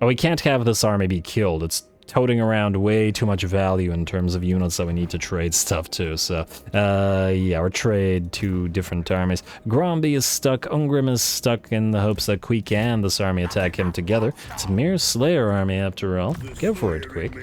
Speaker 1: Oh, we can't have this army be killed. It's toting around way too much value in terms of units that we need to trade stuff to, so... yeah, or trade 2 different armies. Gromby is stuck, Ungrim is stuck in the hopes that Queek and this army attack him together. It's a mere Slayer army, after all. Go for it, Queek.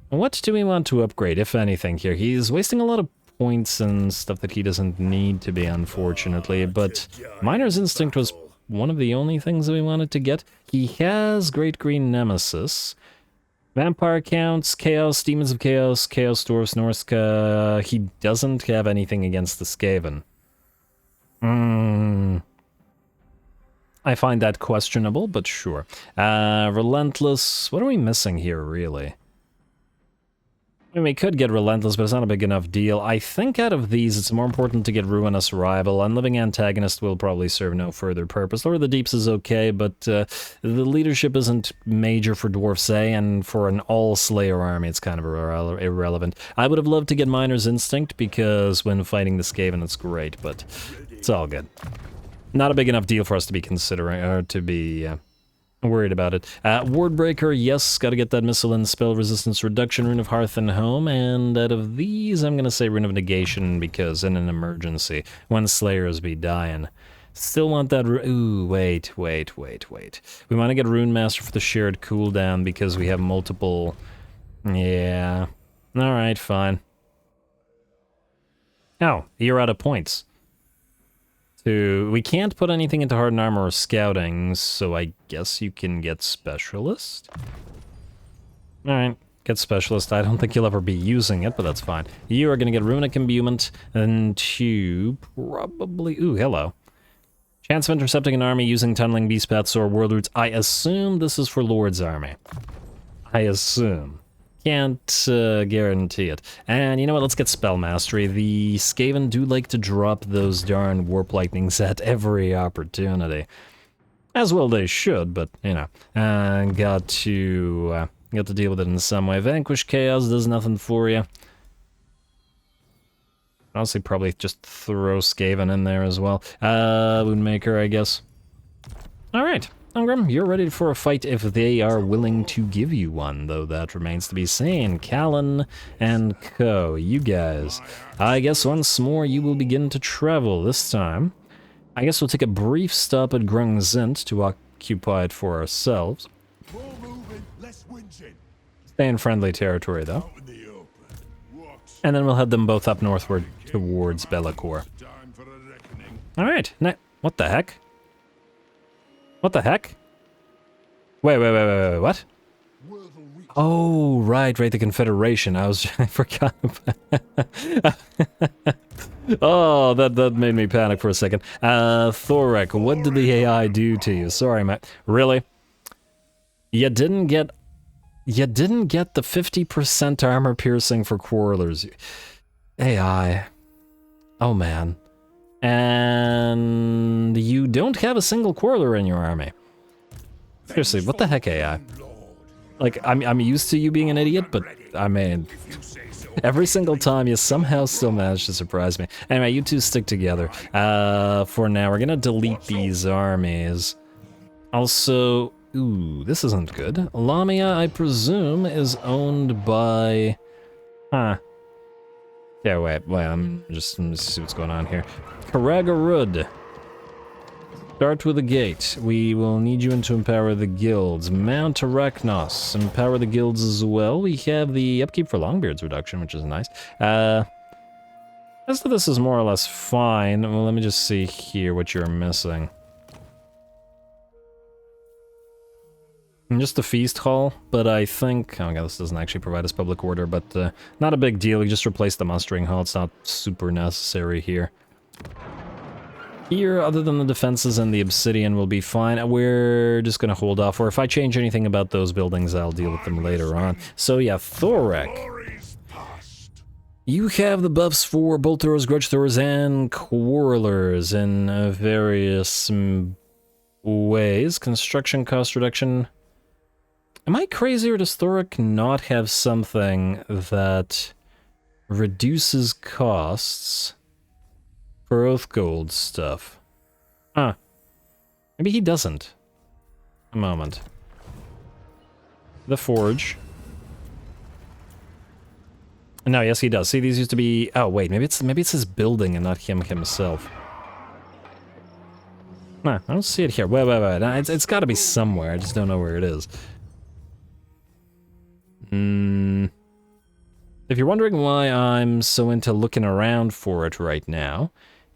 Speaker 1: What do we want to upgrade, if anything, here? He's wasting a lot of points and stuff that he doesn't need to be, unfortunately, but Miner's Instinct was one of the only things that we wanted to get. He has Great Green Nemesis. Vampire Counts, Chaos, Demons of Chaos, Chaos Dwarfs, Norska. He doesn't have anything against the Skaven. I find that questionable, but sure. Relentless. What are we missing here, really? I mean, we could get Relentless, but it's not a big enough deal. I think out of these, it's more important to get Ruinous Rival. Unliving Antagonist will probably serve no further purpose. Lord of the Deeps is okay, but the leadership isn't major for Dwarfs A, and for an all-Slayer army, it's kind of irrelevant. I would have loved to get Miner's Instinct, because when fighting the Skaven, it's great, but it's all good. Not a big enough deal for us to be considering, or to be... worried about it. Wardbreaker, yes, gotta get that missile and spell resistance reduction, Rune of Hearth and Home, and out of these, I'm gonna say Rune of Negation, because in an emergency, when Slayers be dying. Still want that ooh, wait. We want to get Rune Master for the shared cooldown, because we have multiple... Yeah. Alright, fine. Oh, you're out of points. We can't put anything into hardened armor or scouting, so I guess you can get specialist? Alright, get specialist. I don't think you'll ever be using it, but that's fine. You are gonna get runic imbuement, and two probably... Ooh, hello. Chance of intercepting an army using tunneling beast paths or world routes. I assume this is for Lord's army. I assume. Can't guarantee it. And you know what, let's get Spell Mastery. The Skaven do like to drop those darn Warp Lightnings at every opportunity. As well they should, but, you know. Got to deal with it in some way. Vanquish Chaos does nothing for you. Honestly, probably just throw Skaven in there as well. Woundmaker, I guess. Alright. Ungram, you're ready for a fight if they are willing to give you one, though that remains to be seen. Callan and Co, you guys. I guess once more you will begin to travel this time. I guess we'll take a brief stop at Grungzint to occupy it for ourselves.
Speaker 3: More moving, less whinging.
Speaker 1: Stay in friendly territory, though. And then we'll head them both up northward towards Be'lakor. Alright, what the heck? What the heck? Wait, what? Oh, right, the Confederation. I forgot about Oh, that made me panic for a second. Thorek, what did the AI do to you? Sorry, Matt. Really? You didn't get the 50% armor piercing for Quarrelers. AI. Oh, man. And you don't have a single Quarreler in your army. Seriously, what the heck, AI? Like, I'm used to you being an idiot, but, I mean, every single time you somehow still manage to surprise me. Anyway, you two stick together. For now, we're gonna delete these armies. Also, ooh, this isn't good. Lamia, I presume, is owned by... Huh. Yeah, wait, I'm just gonna see what's going on here. Karagarud. Start with a gate. We will need you to empower the guilds. Mount Arachnos. Empower the guilds as well. We have the upkeep for Longbeard's reduction, which is nice. As to this is more or less fine. Well, let me just see here what you're missing. Just the feast hall, but I think... Oh god, this doesn't actually provide us public order, but not a big deal. We just replaced the mustering hall. It's not super necessary here. Here, other than the defenses and the obsidian, will be fine. We're just gonna hold off, or if I change anything about those buildings, I'll deal with them later on. So yeah, Thorek. You have the buffs for bolt throwers, grudge throwers, and quarrelers in various ways. Construction cost reduction. Am I crazy, or does Thorek not have something that reduces costs for Oath Gold stuff? Huh. Maybe he doesn't. A moment. The Forge. No, yes he does. See, these used to be... Oh, wait, maybe it's his building and not him himself. Nah, I don't see it here. Wait. It's gotta be somewhere. I just don't know where it is. If you're wondering why I'm so into looking around for it right now,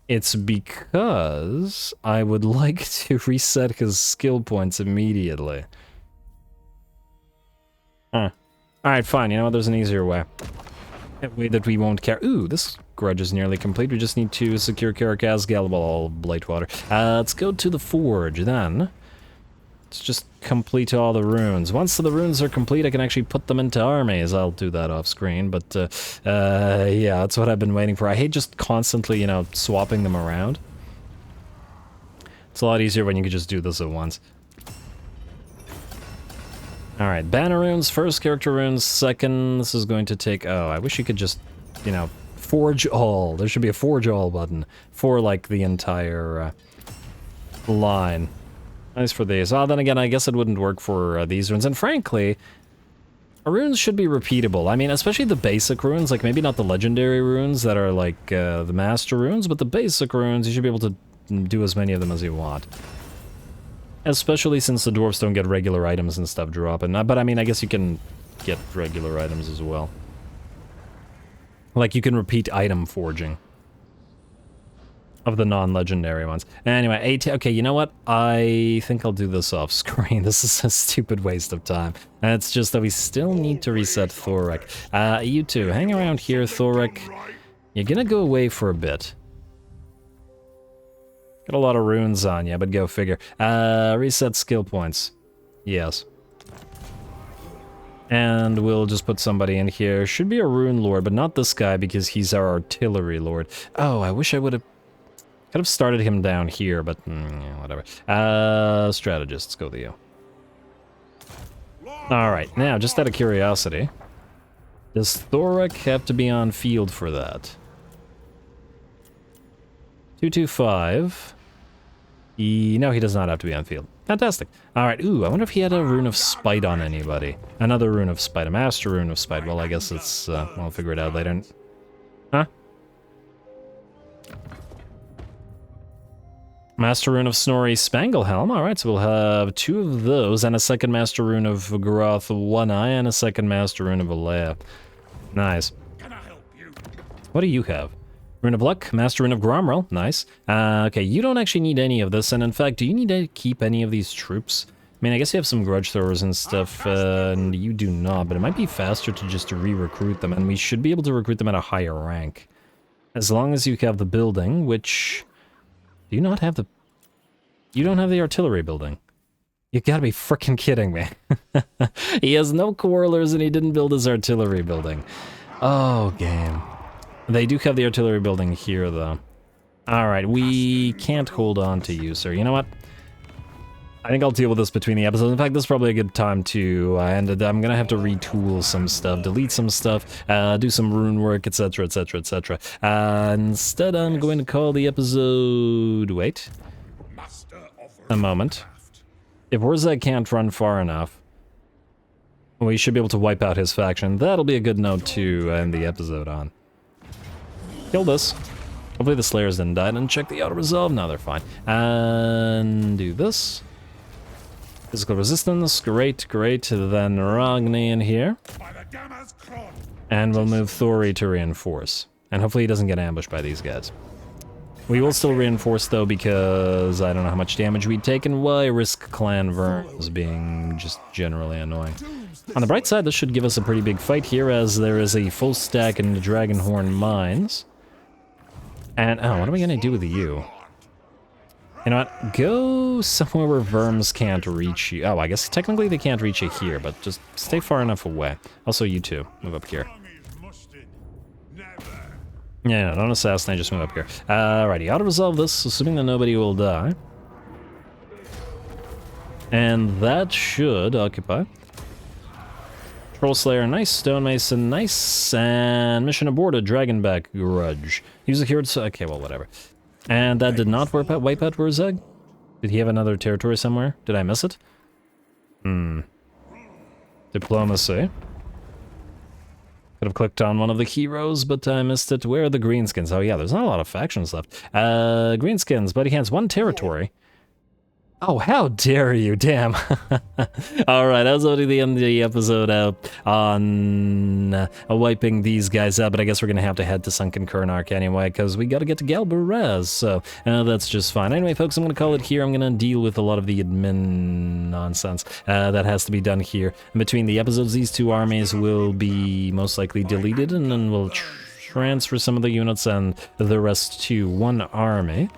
Speaker 1: it's because I would like to reset his skill points immediately. Huh. Alright, fine. You know what? There's an easier way. A way that we won't care. Ooh, this grudge is nearly complete. We just need to secure Karakaz, Galabal, Blightwater. Let's go to the Forge, then. Let's just complete all the runes. Once the runes are complete, I can actually put them into armies. I'll do that off screen, but, yeah, that's what I've been waiting for. I hate just constantly, you know, swapping them around. It's a lot easier when you can just do this at once. Alright, banner runes, first character runes, second. This is going to take... Oh, I wish you could just, you know, forge all. There should be a forge all button for, like, the entire line. Nice for these. Oh, then again, I guess it wouldn't work for these runes. And frankly, runes should be repeatable. I mean, especially the basic runes, like maybe not the legendary runes that are like the master runes, but the basic runes, you should be able to do as many of them as you want. Especially since the dwarves don't get regular items and stuff dropping. But I mean, I guess you can get regular items as well. Like you can repeat item forging. of the non-legendary ones. Anyway, 18. Okay, you know what? I think I'll do this off screen. This is a stupid waste of time. And it's just that we still need to reset Thorek. You two, hang around here, Thorek. You're gonna go away for a bit. Got a lot of runes on you, but go figure. Reset skill points. Yes. And we'll just put somebody in here. Should be a rune lord, but not this guy because he's our artillery lord. Oh, I wish I would have... Could have started him down here, but yeah, whatever. Strategists, go to you. Alright, now, just out of curiosity, does Thorek have to be on field for that? 225. No, he does not have to be on field. Fantastic. Alright, ooh, I wonder if he had a rune of spite on anybody. Another rune of spite, a master rune of spite. Well, I guess it's, I'll figure it out later. Huh? Master rune of Snorri Spanglehelm. Alright, so we'll have 2 of those, and a second master rune of Groth One Eye, and a second master rune of Alea. Nice.
Speaker 3: Can I help you?
Speaker 1: What do you have? Rune of Luck, Master Rune of Gromrel, nice. Okay, you don't actually need any of this, and in fact, do you need to keep any of these troops? I mean, I guess you have some grudge throwers and stuff, and you do not, but it might be faster to just re-recruit them, and we should be able to recruit them at a higher rank. As long as you have the building, which... Do you not have the... You don't have the artillery building. You gotta be frickin' kidding me. He has no quarrelers and he didn't build his artillery building. Oh, game. They do have the artillery building here, though. Alright, we can't hold on to you, sir. You know what? I think I'll deal with this between the episodes. In fact, this is probably a good time to end it. I'm gonna have to retool some stuff, delete some stuff, do some rune work, etc, etc, etc. Instead, I'm going to call the episode... Wait. A moment. If Warzag can't run far enough, we should be able to wipe out his faction. That'll be a good note to end the episode on. Kill this. Hopefully the Slayers didn't die. And check the auto-resolve. No, they're fine. And do this. Physical resistance. Great, great. Then Ragni in here. And we'll move Thori to reinforce. And hopefully he doesn't get ambushed by these guys. We will still reinforce, though, because I don't know how much damage we'd take, and why risk clan verms being just generally annoying. On the bright side, this should give us a pretty big fight here, as there is a full stack in the Dragonhorn mines. And, oh, what am I gonna do with you? You know what? Go somewhere where verms can't reach you. Oh, I guess technically they can't reach you here, but just stay far enough away. Also, you two, move up here. Yeah, no, don't assassinate, just move up here. Alrighty, auto-resolve this, assuming that nobody will die. And that should occupy. Troll Slayer, nice. Stone Mason, nice. And mission aborted, Dragonback Grudge. Use a cured... Okay, well, whatever. And that did not wipe out Wurzag? Did he have another territory somewhere? Did I miss it? Diplomacy. Could have clicked on one of the heroes, but I missed it. Where are the greenskins? Oh yeah, there's not a lot of factions left. Greenskins, Bloody Hands, 1 territory. Oh, how dare you, damn. Alright, I was only the end of the episode on wiping these guys out, but I guess we're gonna have to head to Sunken Kernark anyway, because we gotta get to Galbaraz, so that's just fine. Anyway, folks, I'm gonna call it here. I'm gonna deal with a lot of the admin nonsense that has to be done here. In between the episodes, these 2 armies will be most likely deleted, and then we'll transfer some of the units and the rest to 1 army.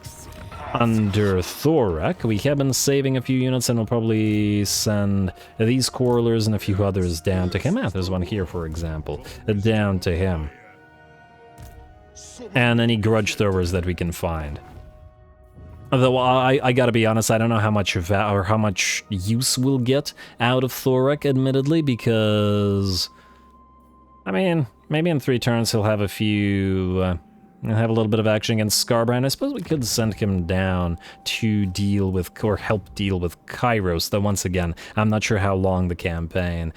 Speaker 1: Under Thorek, we have been saving a few units, and we'll probably send these quarrelers and a few others down to him. There's one here, for example, down to him. And any grudge throwers that we can find. Although I gotta be honest, I don't know how much how much use we'll get out of Thorek, admittedly, because I mean, maybe in 3 turns he'll have a few. He'll have a little bit of action against Scarbrand. I suppose we could send him down to deal with, or help deal with Kairos, though once again, I'm not sure how long the campaign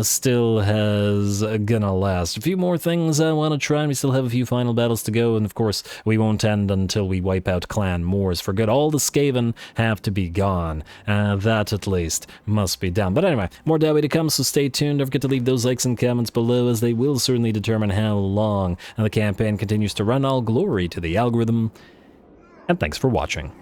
Speaker 1: still has gonna last. A few more things I want to try, and we still have a few final battles to go, and of course, we won't end until we wipe out Clan Moors for good. All the Skaven have to be gone. That, at least, must be done. But anyway, more Dowie to come, so stay tuned. Don't forget to leave those likes and comments below, as they will certainly determine how long the campaign continues to run. All glory to the algorithm. and thanks for watching.